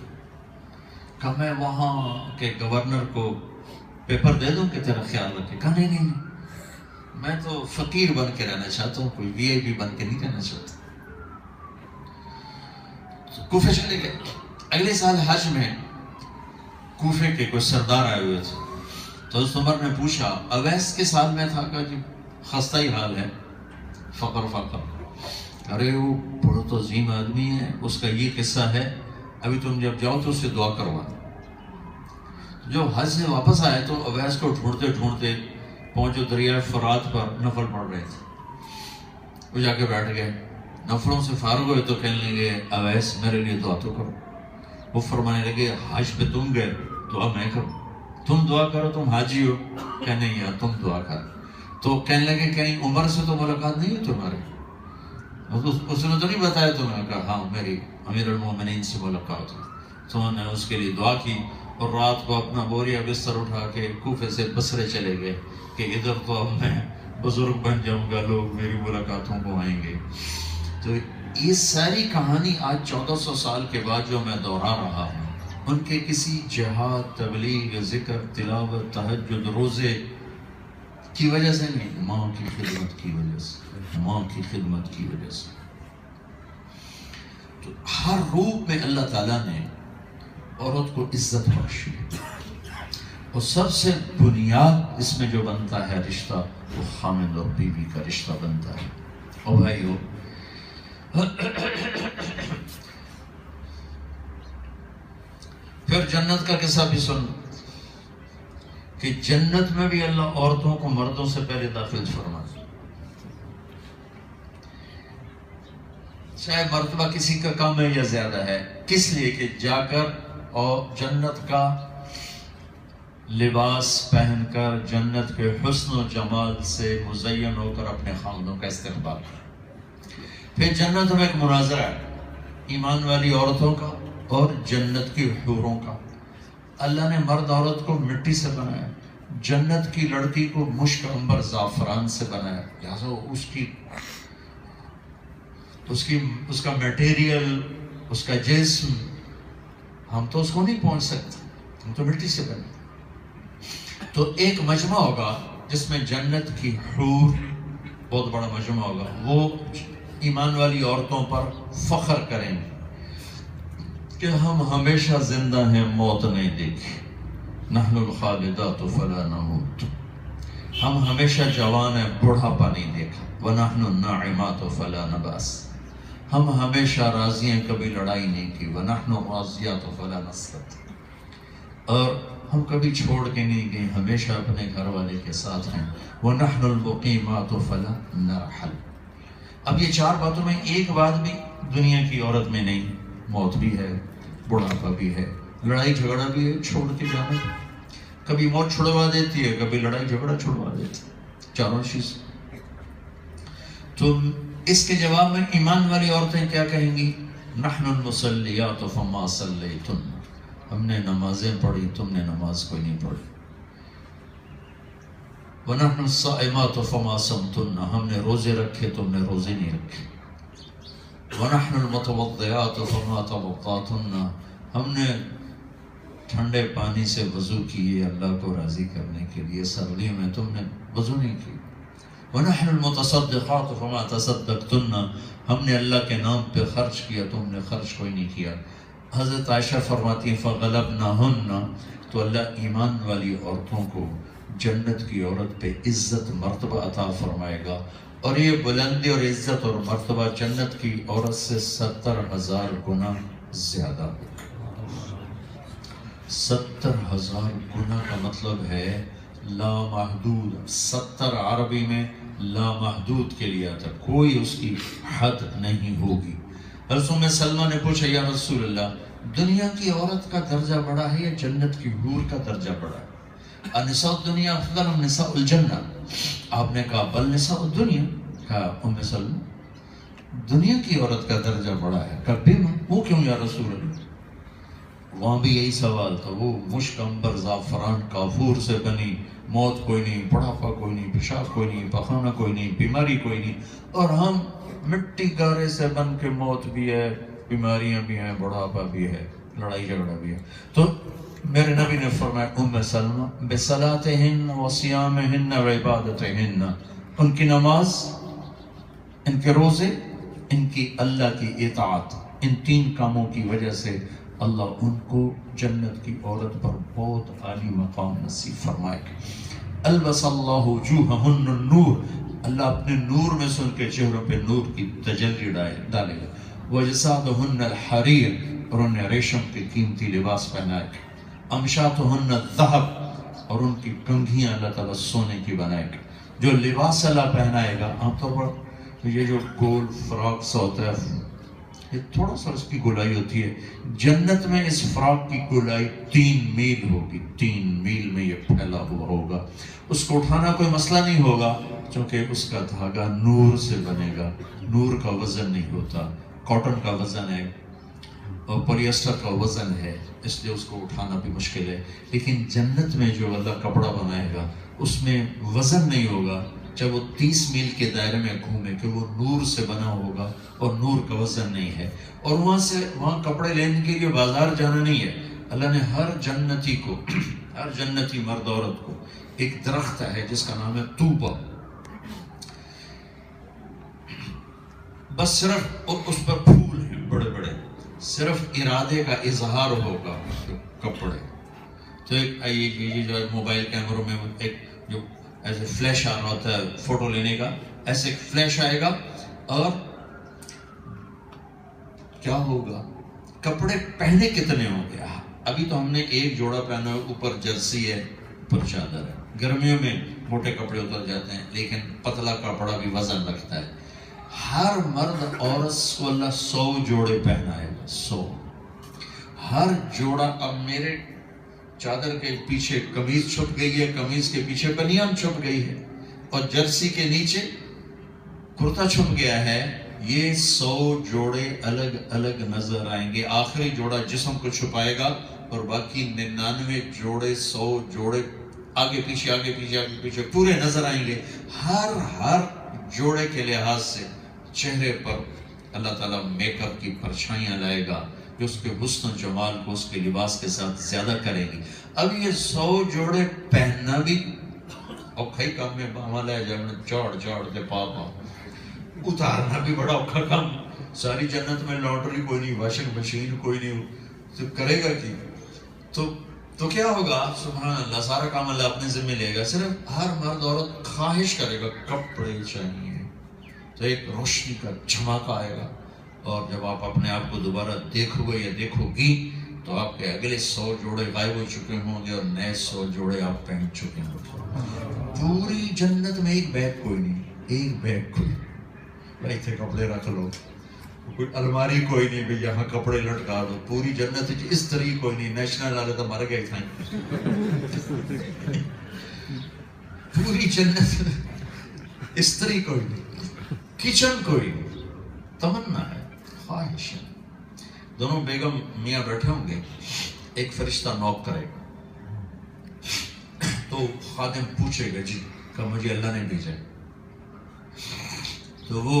Speaker 1: کہا میں وہاں کے گورنر کو پیپر دے دوں کہ تیرا خیال رکھے؟ کہا نہیں نہیں نہیں، میں تو فقیر بن کے رہنا چاہتا ہوں، کوئی وی آئی پی بن کے نہیں رہنا چاہتا۔ کوفے چلے گئے۔ اگلے سال حج میں کوفے کے کوئی سردار آئے ہوئے تھے، تو حضرت عمر نے پوچھا اویس کے سال میں تھا؟ کہا جی خستہ ہی حال ہے، فقر۔ ارے وہ بہت عظیم آدمی ہے، اس کا یہ قصہ ہے، ابھی تم جب جاؤ تو اس سے دعا کروانا۔ جو حج سے واپس آئے تو اویس کو ڈھونڈتے ڈھونڈتے پہنچو دریائے فرات پر، نفل پڑھ رہے تھے۔ وہ جا کے بیٹھ گئے، نفلوں سے فارغ ہوئے تو کہنے لگے اویس میرے لیے دعا تو کرو۔ وہ فرمانے لگے حج پہ تم گئے دعا میں کروں، تم دعا کرو، تم حاجی ہو۔ کہ نہیں یار تم دعا کر۔ تو کہنے لگے کہیں عمر سے تو ملاقات نہیں ہے تمہاری؟ اس نے تو نہیں بتایا تمہیں؟ کہا ہاں میری امیر المومنین سے ملاقات ہوئی۔ تو انہوں نے اس کے لیے دعا کی اور رات کو اپنا بوریا بستر اٹھا کے کوفے سے بصرے چلے گئے کہ ادھر تو اب میں بزرگ بن جاؤں گا، لوگ میری ملاقاتوں کو آئیں گے۔ تو یہ ساری کہانی آج 1400 سال کے بعد جو میں دوہرا رہا ہوں، ان کے کسی جہاد، تبلیغ، ذکر، تلاوت، تہجد، روزے کی وجہ سے نہیں، ماں کی خدمت کی وجہ سے، ماں کی خدمت کی وجہ سے۔ تو ہر روپ میں اللہ تعالیٰ نے عورت کو عزت بخشی، اور سب سے بنیاد اس میں جو بنتا ہے رشتہ، وہ خامند اور بیوی کا رشتہ بنتا ہے۔ اور بھائیو پھر جنت کا قصہ بھی سن کہ جنت میں بھی اللہ عورتوں کو مردوں سے پہلے داخل فرما، چاہے مرتبہ کسی کا کم ہے یا زیادہ ہے، کس لیے کہ جا کر اور جنت کا لباس پہن کر جنت کے حسن و جمال سے مزین ہو کر اپنے خاندوں کا استقبال کر۔ پھر جنت میں ایک مناظرہ ہے ایمان والی عورتوں کا اور جنت کی حوروں کا۔ اللہ نے مرد عورت کو مٹی سے بنایا، جنت کی لڑکی کو مشک عنبر زعفران سے بنایا، لہٰذا اس کا میٹیریل، اس کا جسم، ہم تو اس کو نہیں پہنچ سکتے، ہم تو مٹی سے بنے۔ تو ایک مجمع ہوگا جس میں جنت کی حور، بہت بڑا مجمع ہوگا، وہ ایمان والی عورتوں پر فخر کریں گے کہ ہم ہمیشہ زندہ ہیں، موت نہیں دیکھی، نحن الخالدات فلا نموت، ہم ہمیشہ جوان ہیں، بڑھاپا نہیں دیکھا، ونحن الناعمات فلا نباس، ہم ہمیشہ راضی ہیں، کبھی لڑائی نہیں کی، ونحن الراضیات فلا نسخط، اور ہم کبھی چھوڑ کے نہیں گئے، ہمیشہ اپنے گھر والے کے ساتھ ہیں، ونحن المقیمات فلا نرحل۔ اب یہ چار باتوں میں ایک بات بھی دنیا کی عورت میں نہیں، موت بھی ہے، بڑھاپا بھی ہے، لڑائی جھگڑا بھی ہے، چھوڑ کے جانا، کبھی موت چھڑوا دیتی ہے، کبھی لڑائی جھگڑا چھڑوا دیتی ہے، چاروں چیز۔ تو اس کے جواب میں ایمان والی عورتیں کیا کہیں گی؟ نحن المصلیات فما صلیتن، ہم نے نمازیں پڑھی تم نے نماز کوئی نہیں پڑھی. وَنَحْنُ الصَّائِمَاتُ فَمَا صَمْتُنَّ ہم نے روزے رکھے تم نے روزے نہیں رکھے. وَنَحْنُ الْمُتَوَضِّعَاتُ فَمَا تَوَضَّعْتُنَّ ہم نے ٹھنڈے پانی سے وضو کیے اللہ کو راضی کرنے کے لیے، سردیوں میں تم نے وضو نہیں کی. وَنَحْنُ الْمُتَصَدِّقَاتُ فَمَا تَصَدَّقْتُنَّ ہم نے اللہ کے نام پہ خرچ کیا تم نے خرچ کوئی نہیں کیا. حضرت عائشہ فرماتی ہیں فَغَلَبْنَهُنَّ تو اللہ ایمان والی عورتوں کو جنت کی عورت پہ عزت مرتبہ عطا فرمائے گا، اور یہ بلندی اور عزت اور مرتبہ جنت کی عورت سے 70,000 گنا زیادہ ہوگا. 70,000 گنا کا مطلب ہے لامحدود. 70 عربی میں لامحدود کے لیے آتا، کوئی اس کی حد نہیں ہوگی. حضرت ام سلمہ نے پوچھا یا رسول اللہ دنیا کی عورت کا درجہ بڑا ہے یا جنت کی حور کا درجہ بڑا ہے؟ النساء الدنیا افضل من نساء الجنہ. آپ نے کہا بل نساء الدنیا. کہا ام سلمہ دنیا کی عورت کا درجہ بڑا ہے. کہا بیما وہ کیوں یا رسول اللہ؟ وہاں بھی یہی سوال تھا. وہ مشک عنبر زعفران کافور سے بنی، موت کوئی نہیں، بڑھاپا کوئی نہیں، پیشاب کوئی نہیں، پخانہ کوئی نہیں، بیماری کوئی نہیں، اور ہم مٹی گارے سے بن کے موت بھی ہے، بیماریاں بھی ہیں، بڑھاپا بھی ہے، لڑائی جھگڑا بھی ہے. تو میرے نبی نے فرمایا ام سلمہ بصلاتہن وصیامہن وعبادتہن ان کی نماز، ان کے روزے، ان کی اللہ کی اطاعت، ان 3 کاموں کی وجہ سے اللہ ان کو جنت کی عورت پر بہت عالی مقام نصیب فرمائے گا. البس اللہ وجوہہن النور اللہ اپنے نور میں سے ان کے چہروں پہ نور کی تجلی ڈالے گا. وجسادہن الحریر اور انہیں ریشم کے قیمتی لباس پہنائے گا. امشاتہن الذہب اور ان کی کنگھیاں اللہ تعالیٰ سونے کی بنائے گا. جو لباس اللہ پہنائے گا عام طور پر یہ جو گول فراق سا ہوتا ہے یہ تھوڑا سا اس کی گولائی ہوتی ہے. جنت میں اس فراق کی گولائی 3 میل ہوگی. 3 میل میں یہ پھیلا ہوا ہوگا. اس کو اٹھانا کوئی مسئلہ نہیں ہوگا چونکہ اس کا دھاگا نور سے بنے گا. نور کا وزن نہیں ہوتا، کاٹن کا وزن ہے اور پولیسٹر کا وزن ہے، اس لیے اس کو اٹھانا بھی مشکل ہے. لیکن جنت میں جو اللہ کپڑا بنائے گا اس میں وزن نہیں ہوگا، چاہے وہ 30 میل کے دائرے میں گھومے کہ وہ نور سے بنا ہوگا اور نور کا وزن نہیں ہے. اور وہاں کپڑے لینے کے لیے بازار جانا نہیں ہے. اللہ نے ہر جنتی کو، ہر جنتی مرد عورت کو ایک درخت ہے جس کا نام ہے طوبہ، بس صرف اس پر پھول ہیں بڑے بڑے، صرف ارادے کا اظہار ہوگا کپڑے. تو یہ جو موبائل کیمروں میں ایک جو ایسے فلیش آ رہا ہوتا ہے فوٹو لینے کا، ایسے ایک فلیش آئے گا اور کیا ہوگا، کپڑے پہنے کتنے ہوں گے. ابھی تو ہم نے ایک جوڑا پہنا ہے، اوپر جرسی ہے اوپر چادر ہے. گرمیوں میں موٹے کپڑے اتر جاتے ہیں لیکن پتلا کپڑا بھی وزن رکھتا ہے. ہر مرد عورت کو اللہ 100 جوڑے پہنائے گا. 100 ہر جوڑا. اب میرے چادر کے پیچھے قمیض چھپ گئی ہے، قمیض کے پیچھے بنیان چھپ گئی ہے اور جرسی کے نیچے کرتا چھپ گیا ہے. یہ 100 جوڑے الگ الگ نظر آئیں گے. آخری جوڑا جسم کو چھپائے گا اور باقی 99 جوڑے 100 جوڑے آگے پیچھے آگے پیچھے آگے پیچھے پورے نظر آئیں گے. ہر جوڑے کے لحاظ سے چہرے پر اللہ تعالیٰ میک اپ کی پرچھائیاں لائے گا جو اس کے حسن و جمال کو اس کے لباس کے ساتھ زیادہ کریں گی. اب یہ 100 جوڑے پہننا بھی اوکھا ہی کام میں عمل ہے. جب جوڑ کے پاپا اتارنا بھی بڑا اوکھا کام. ساری جنت میں لانڈری کوئی نہیں، واشنگ مشین کوئی نہیں، تو کرے گا کی تو کیا ہوگا؟ سبحان اللہ، سارا کام اللہ اپنے ذمہ لے گا. صرف ہر مرد عورت خواہش کرے گا کپڑے چاہیے، تو ایک روشنی کا جھماکہ آئے گا. اور جب آپ اپنے آپ کو دوبارہ دیکھو گے یا دیکھو گی تو آپ کے اگلے 100 جوڑے غائب ہو چکے ہوں گے اور نئے 100 جوڑے آپ پہن چکے ہوں گے. پوری جنت میں ایک بیگ کوئی نہیں، ایک بیگ کوئی بھائی تھے کپڑے رکھ لو، کوئی الماری کوئی نہیں بھی یہاں کپڑے لٹکا دو. پوری جنت اس طریقے کوئی نہیں. نیشنل والے تو مر گئے تھے. پوری جنت اس طریقے کوئی نہیں، کچن کوئی نہیں. تمنا ہے، خواہش ہے. دونوں بیگم میاں بیٹھے ہوں گے، ایک فرشتہ نوک کرے گا تو خادم پوچھے گا جی کہ مجھے اللہ نے بھیجا ہے، تو وہ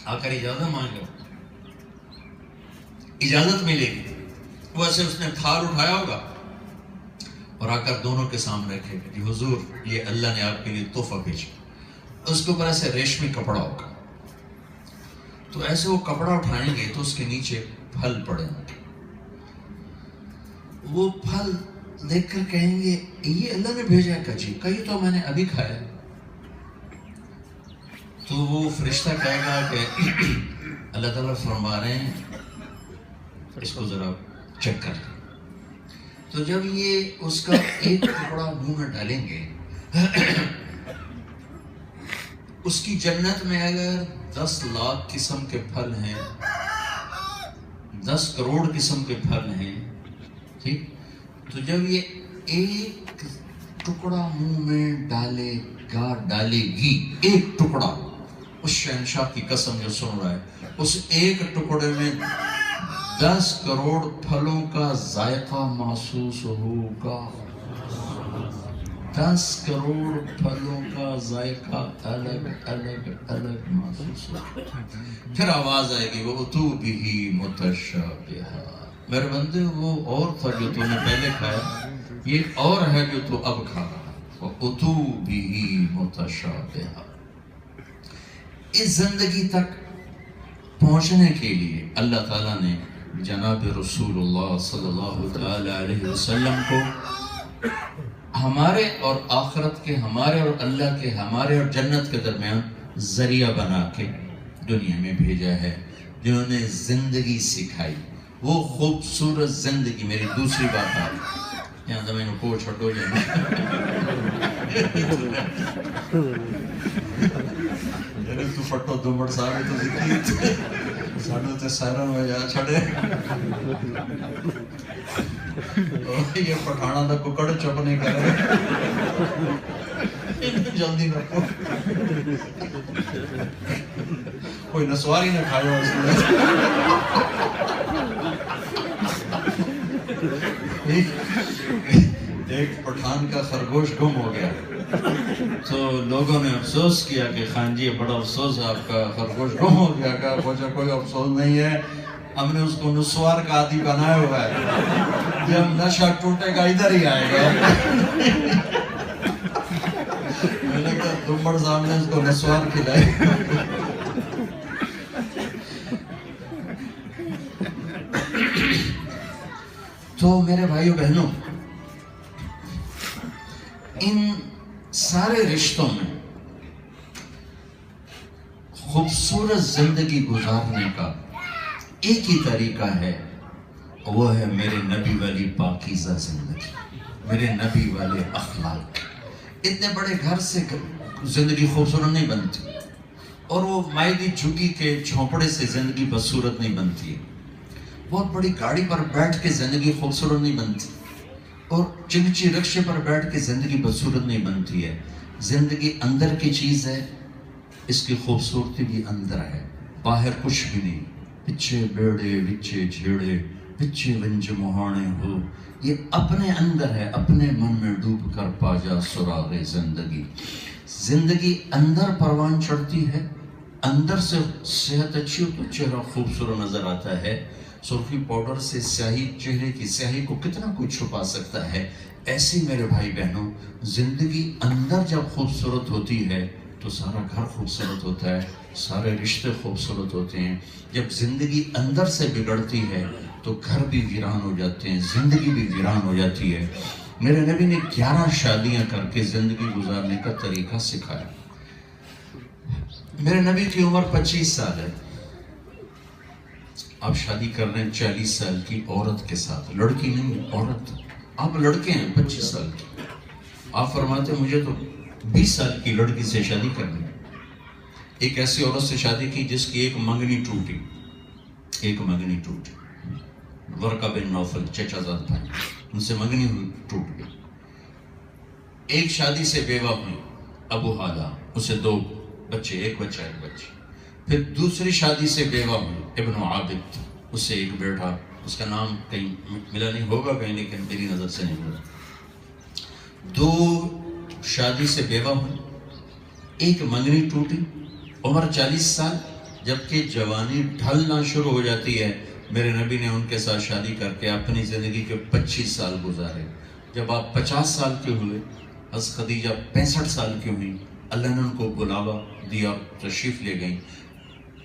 Speaker 1: آ کر اجازت مانگے گا، اجازت ملے گی، ویسے اس نے تھال اٹھایا ہوگا اور آ کر دونوں کے سامنے رکھے گا، جی حضور یہ اللہ نے آپ کے لیے تحفہ بھیجا، اس کے اوپر ایسے ریشمی کپڑا ہوگا، تو ایسے وہ کپڑا اٹھائیں گے تو اس کے نیچے پھل پڑیں گے، وہ پھل دیکھ کر کہیں گے یہ اللہ نے بھیجا ہے، جی کہیں تو میں نے ابھی کھایا، تو وہ فرشتہ کہے گا کہ اللہ تعالیٰ فرما رہے ہیں اس کو ذرا چیک کر، تو جب یہ اس کا ایک ٹکڑا منہ میں ڈالیں گے، اس کی جنت میں اگر 10 لاکھ قسم کے پھل ہیں، 10 کروڑ قسم کے پھل ہیں، ٹھیک، تو جب یہ ایک ٹکڑا منہ میں ڈالے گی، ایک ٹکڑا، اس شہنشاہ کی قسم جو سن رہا ہے، اس ایک ٹکڑے میں 10 کروڑ پھلوں کا ذائقہ محسوس ہوگا، 10 کروڑ پھلوں کا ذائقہ الگ الگ الگ محسوس ہوگا، پھر آواز آئے گی وَأُتُوا بِهِ مُتَشَابِهًا، میرے بندے وہ اور تھا جو تو نے پہلے کھایا، یہ اور ہے جو تو اب کھا رہا، وَأُتُوا بِهِ مُتَشَابِهًا۔ اس زندگی تک پہنچنے کے لیے اللہ تعالیٰ نے جناب رسول اللہ صلی اللہ علیہ وسلم کو ہمارے اور آخرت کے، ہمارے اور اللہ کے، ہمارے اور جنت کے درمیان ذریعہ بنا کے دنیا میں بھیجا ہے، جنہوں نے زندگی سکھائی، وہ خوبصورت زندگی۔ میری دوسری بات آ رہی یہاں تو میں نے کو چھٹو جانے تو فٹو دمڑ صاحب تو ذکری ساڑھے تے سائرن میں جا چھڑے یہ پٹھانا دا ککڑ چپ نہیں کرے جلدی نہ کو کوئی نسواری نہ کھائے اس میں ایک پٹھان کا خرگوش گم ہو گیا تو لوگوں نے افسوس کیا کہ خان جی بڑا افسوس ہے آپ کا خرگوش گم ہو گیا، کہا پوچھا کوئی افسوس نہیں ہے، ہم نے اس کو نسوار کا عادی بنایا ہوا ہے، جب نشہ ٹوٹے گا ادھر ہی آئے گا۔ میں نے کہا دمڑ صاحب نے اس کو نسوار کھلائے۔ تو میرے بھائیو بہنوں، ان سارے رشتوں میں خوبصورت زندگی گزارنے کا ایک ہی طریقہ ہے، وہ ہے میرے نبی والی پاکیزہ زندگی، میرے نبی والے اخلاق۔ اتنے بڑے گھر سے زندگی خوبصورت نہیں بنتی، اور وہ مائدی جھگی کے جھونپڑے سے زندگی بدصورت نہیں بنتی ہے، بہت بڑی گاڑی پر بیٹھ کے زندگی خوبصورت نہیں بنتی، اور چنچی رکشے پر بیٹھ کے زندگی بدصورت نہیں بنتی ہے۔ زندگی اندر کی چیز ہے، اس کی خوبصورتی بھی اندر ہے، باہر کچھ بھی نہیں۔ پچھے بیڑے وچے جھیڑے پچھے ونج مہانے ہو، یہ اپنے اندر ہے، اپنے من میں ڈوب کر پا جا سراغ زندگی۔ زندگی اندر پروان چڑھتی ہے، اندر سے صحت اچھی ہو تو چہرہ خوبصورت نظر آتا ہے۔ سرخی پاؤڈر سے سیاہی، چہرے کی سیاہی کو کتنا کچھ چھپا سکتا ہے، ایسی میرے بھائی بہنوں زندگی اندر جب خوبصورت ہوتی ہے تو سارا گھر خوبصورت ہوتا ہے، سارے رشتے خوبصورت ہوتے ہیں۔ جب زندگی اندر سے بگڑتی ہے تو گھر بھی ویران ہو جاتے ہیں، زندگی بھی ویران ہو جاتی ہے۔ میرے نبی نے 11 شادیاں کر کے زندگی گزارنے کا طریقہ سکھایا۔ میرے نبی کی عمر 25 سال ہے، آپ شادی کر رہے ہیں 40 سال کی عورت کے ساتھ، لڑکی نہیں عورت، آپ لڑکے ہیں 25 سال کی، آپ فرماتے ہیں مجھے تو 20 سال کی لڑکی سے شادی کرنی ہے۔ ایک ایسی عورت سے شادی کی جس کی ایک منگنی ٹوٹی، ایک منگنی ٹوٹی، ورقہ بن نوفل چچا زاد بھائی، ان سے منگنی ٹوٹ گئی۔ ایک شادی سے بیوہ ہوئی ابو حالہ، اسے 2 بچے، ایک بچہ ایک بچی۔ پھر دوسری شادی سے بیوہ ہوئی ابن عابد، اسے ایک بیٹا اس کا نام کہیں ملا نہیں ہوگا کہیں، لیکن میری نظر سے نہیں ملا. 2 شادی سے بیوہ ہوئی، 1 منگنی ٹوٹی، عمر 40 سال، جبکہ جوانی ڈھلنا شروع ہو جاتی ہے. میرے نبی نے ان کے ساتھ شادی کر کے اپنی زندگی کے 25 سال گزارے. جب آپ 50 سال کے ہوئے، حضرت خدیجہ 65 سال کی ہوئی، اللہ نے ان کو بلاوا دیا، تشریف لے گئیں.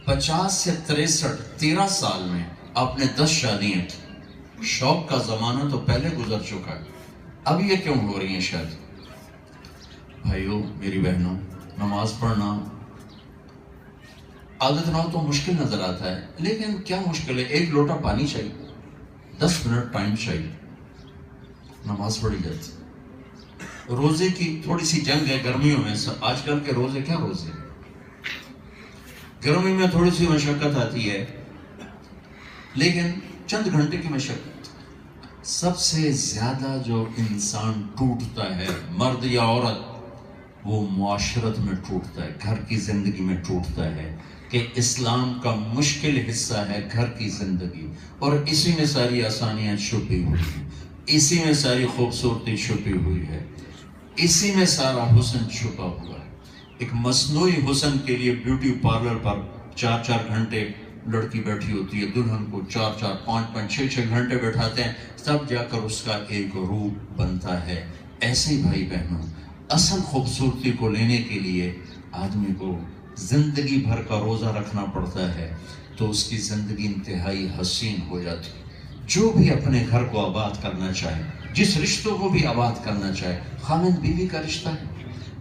Speaker 1: 50 سے 63 13 سال میں آپ نے 10 شادیاں کی. شوق کا زمانہ تو پہلے گزر چکا ہے، اب یہ کیوں ہو رہی ہیں شادی؟ بھائیو، میری بہنوں، نماز پڑھنا عادت نہ ہو تو مشکل نظر آتا ہے، لیکن کیا مشکل ہے؟ 1 لوٹا پانی چاہیے، 10 منٹ ٹائم چاہیے، نماز پڑھی جاتی. روزے کی تھوڑی سی جنگ ہے گرمیوں میں. آج کل کے روزے کیا روزے، گرمی میں تھوڑی سی مشقت آتی ہے، لیکن چند گھنٹے کی مشقت. سب سے زیادہ جو انسان ٹوٹتا ہے، مرد یا عورت، وہ معاشرت میں ٹوٹتا ہے، گھر کی زندگی میں ٹوٹتا ہے. کہ اسلام کا مشکل حصہ ہے گھر کی زندگی، اور اسی میں ساری آسانیاں چھپی ہوئی ہیں، اسی میں ساری خوبصورتی چھپی ہوئی ہے، اسی میں سارا حسن چھپا ہوا ہے. ایک مصنوعی حسن کے لیے بیوٹی پارلر پر 4 گھنٹے لڑکی بیٹھی ہوتی ہے، دلہن کو 4 5 6 گھنٹے بیٹھاتے ہیں، تب جا کر اس کا ایک روپ بنتا ہے. ایسے ہی بھائی بہنوں، اصل خوبصورتی کو لینے کے لیے آدمی کو زندگی بھر کا روزہ رکھنا پڑتا ہے، تو اس کی زندگی انتہائی حسین ہو جاتی ہے. جو بھی اپنے گھر کو آباد کرنا چاہے، جس رشتوں کو بھی آباد کرنا چاہے، خاوند بیوی کا رشتہ ہے،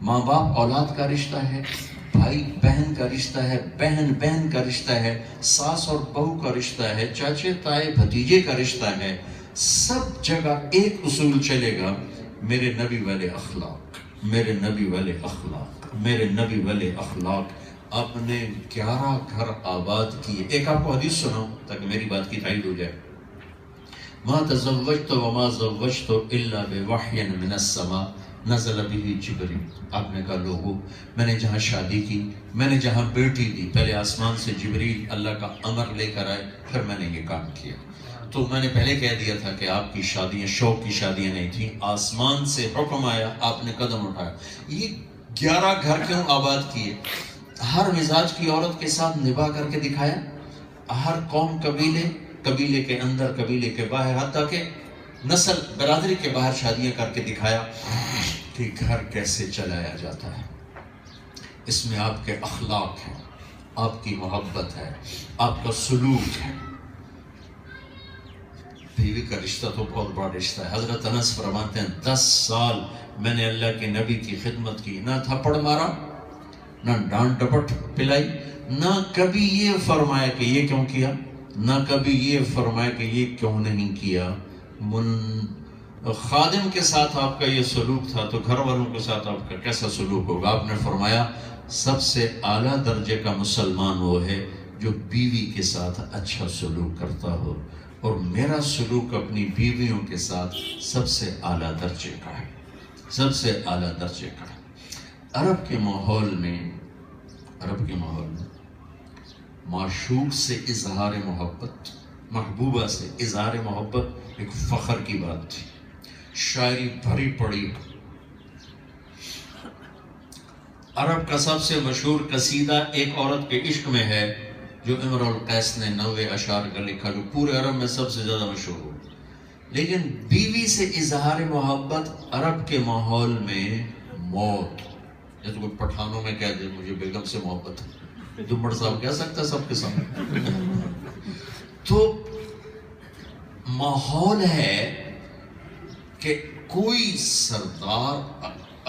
Speaker 1: ماں باپ اولاد کا رشتہ ہے، بھائی بہن کا رشتہ ہے، بہن بہن کا رشتہ ہے، ساس اور بہو کا رشتہ ہے، چاچے تائے بھتیجے کا رشتہ ہے. سب جگہ ایک اصول چلے گا، میرے نبی والے اخلاق، میرے نبی والے اخلاق، میرے نبی والے اخلاق. آپ نے 11 گھر آباد کیے. ایک آپ کو حدیث سناؤں تاکہ میری بات کی تائید ہو جائے. ما تزوجت وما زوجت الا بوحی من السماء نزل به جبریل. آپ نے کہا لوگوں، میں نے جہاں شادی کی، میں نے جہاں بیٹی دی، پہلے آسمان سے جبریل اللہ کا امر لے کر آئے، پھر میں نے یہ کام کیا. تو میں نے پہلے کہہ دیا تھا کہ آپ کی شادیاں شوق کی شادیاں نہیں تھیں، آسمان سے حکم آیا، آپ نے قدم اٹھایا. یہ 11 گھر کیوں آباد کیے؟ ہر مزاج کی عورت کے ساتھ نبھا کر کے دکھایا، ہر قوم قبیلے کے اندر، قبیلے کے باہر، حتیٰ کہ نسل برادری کے باہر شادیاں کر کے دکھایا کہ گھر کیسے چلایا جاتا ہے. اس میں آپ کے اخلاق ہیں، آپ کی محبت ہے، آپ کا سلوک ہے. بیوی کا رشتہ تو بہت بڑا رشتہ ہے. حضرت انس فرماتے ہیں 10 سال میں نے اللہ کے نبی کی خدمت کی، نہ تھپڑ مارا، نہ ڈانٹ ڈپٹ پلائی، نہ کبھی یہ فرمایا کہ یہ کیوں کیا، نہ کبھی یہ فرمایا کہ یہ کیوں نہیں کیا. خادم کے ساتھ آپ کا یہ سلوک تھا تو گھر والوں کے ساتھ آپ کا کیسا سلوک ہوگا؟ آپ نے فرمایا سب سے اعلیٰ درجے کا مسلمان وہ ہے جو بیوی کے ساتھ اچھا سلوک کرتا ہو، اور میرا سلوک اپنی بیویوں کے ساتھ سب سے اعلیٰ درجے کا ہے، سب سے اعلیٰ درجے کا ہے. عرب کے ماحول میں معشوق سے اظہار محبت، محبوبہ سے اظہار محبت ایک فخر کی بات تھی. شاعری بھری پڑی. عرب کا سب سے مشہور قصیدہ ایک عورت کے عشق میں ہے جو امر القیس نے 90 اشعار کا لکھا، جو پورے عرب میں سب سے زیادہ مشہور ہو. لیکن بیوی سے اظہار محبت عرب کے ماحول میں موت. جیسے کوئی پٹھانوں میں کہہ دے مجھے بیگم سے محبت ہے، دمڑ صاحب کہہ سکتا ہے سب کے سامنے. تو ماحول ہے کہ کوئی سردار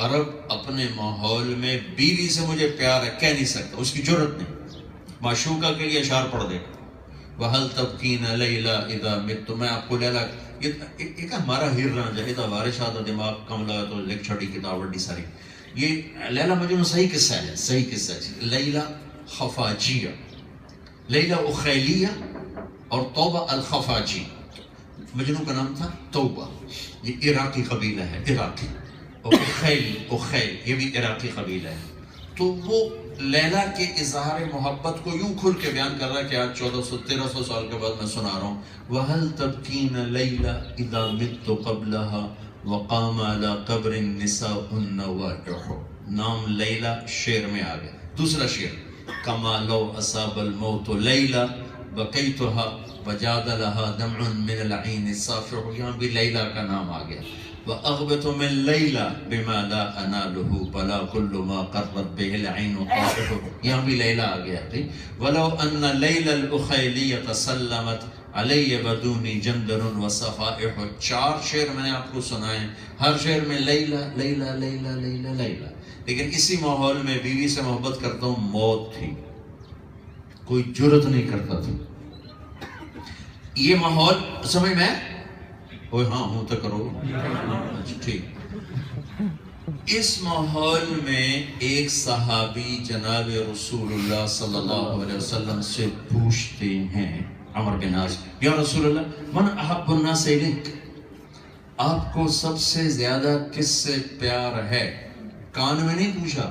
Speaker 1: عرب اپنے ماحول میں بیوی سے مجھے پیار ہے کہہ نہیں سکتا، اس کی جرت نہیں. معشوقہ کے لیے اشعار پڑھ دے گا، وَهَلْ تَبْكِينَ لَيْلَا إِذَا مِتُّ. میں آپ کو لیلا ایک ہمارا ہیر رہا جائے دا وارش آدھا دماغ کم لگا تو لکھ چھڑی کتاب وڈی ساری. یہ لیلا مجنون صحیح قصہ ہے، صحیح قصہ ہے. لیلا خفاجیہ، لیلا اخیلیہ اور توبہ الخفاجی. مجنون کا نام تھا توبہ، یہ عراقی قبیلہ ہے، عراقی. اور اخیل یہ بھی عراقی قبیلہ ہے. تو وہ لیلا کے اظہار محبت کو یوں کھل کے بیان کر رہا ہے کہ آج 1400-1300 سال کے بعد میں سنا رہا ہوں. وَهَلْ تَبْكِينَ لَيْلَ إِذَا مِتُّ قَبْلَهَا وَقَامَ عَلَى قَبْرٍ نِسَاءٌ نَوَائِحُ. نام لیلا شعر میں آ گیا. دوسرا شعر كَمَا لَوْ أَصَابَ الْمَوْتُ لَيْلَ بَقَيْتُهَا وَجَادَ لَهَا دَمْعٌ مِّنَ الْعَيْنِ الصَّافِحُ. یہاں بھی لیلا کا نام آ گیا. وَأَغْبَتُ مِن لَيْلَ بِمَا لَا أَنَالُهُ بَلَا كُلُّ مَا قَرَّتْ بِهِ الْعَيْنُ قَاطِعُ. یہاں بھی لیلا آ گیا. وَلَوْ أَنَّ لَيْلَ الْأُخَيْلِيَّةَ سَلَّمَتْ عَلَيَّ بَدُونِ جَنْدَرٌ وَصَفَائِحُ. 4 شعر میں نے آپ کو سنائے. ہر شعر میں لیلا لیلا لیلا لیلا لیلا. لیکن اسی ماحول میں بیوی سے محبت کرتا ہوں موت تھی. کوئی جرت نہیں کرتا تھا. یہ ماحول سمجھ میں اوہ ہاں ہوں تو کرو. اچھا ٹھیک. اس ماحول میں ایک صحابی جناب رسول اللہ صلی اللہ علیہ وسلم سے پوچھتے ہیں عمر بن عاص یا رسول اللہ من احب الناس الیک. آپ کو سب سے زیادہ کس سے پیار ہے؟ کان میں نہیں پوچھا.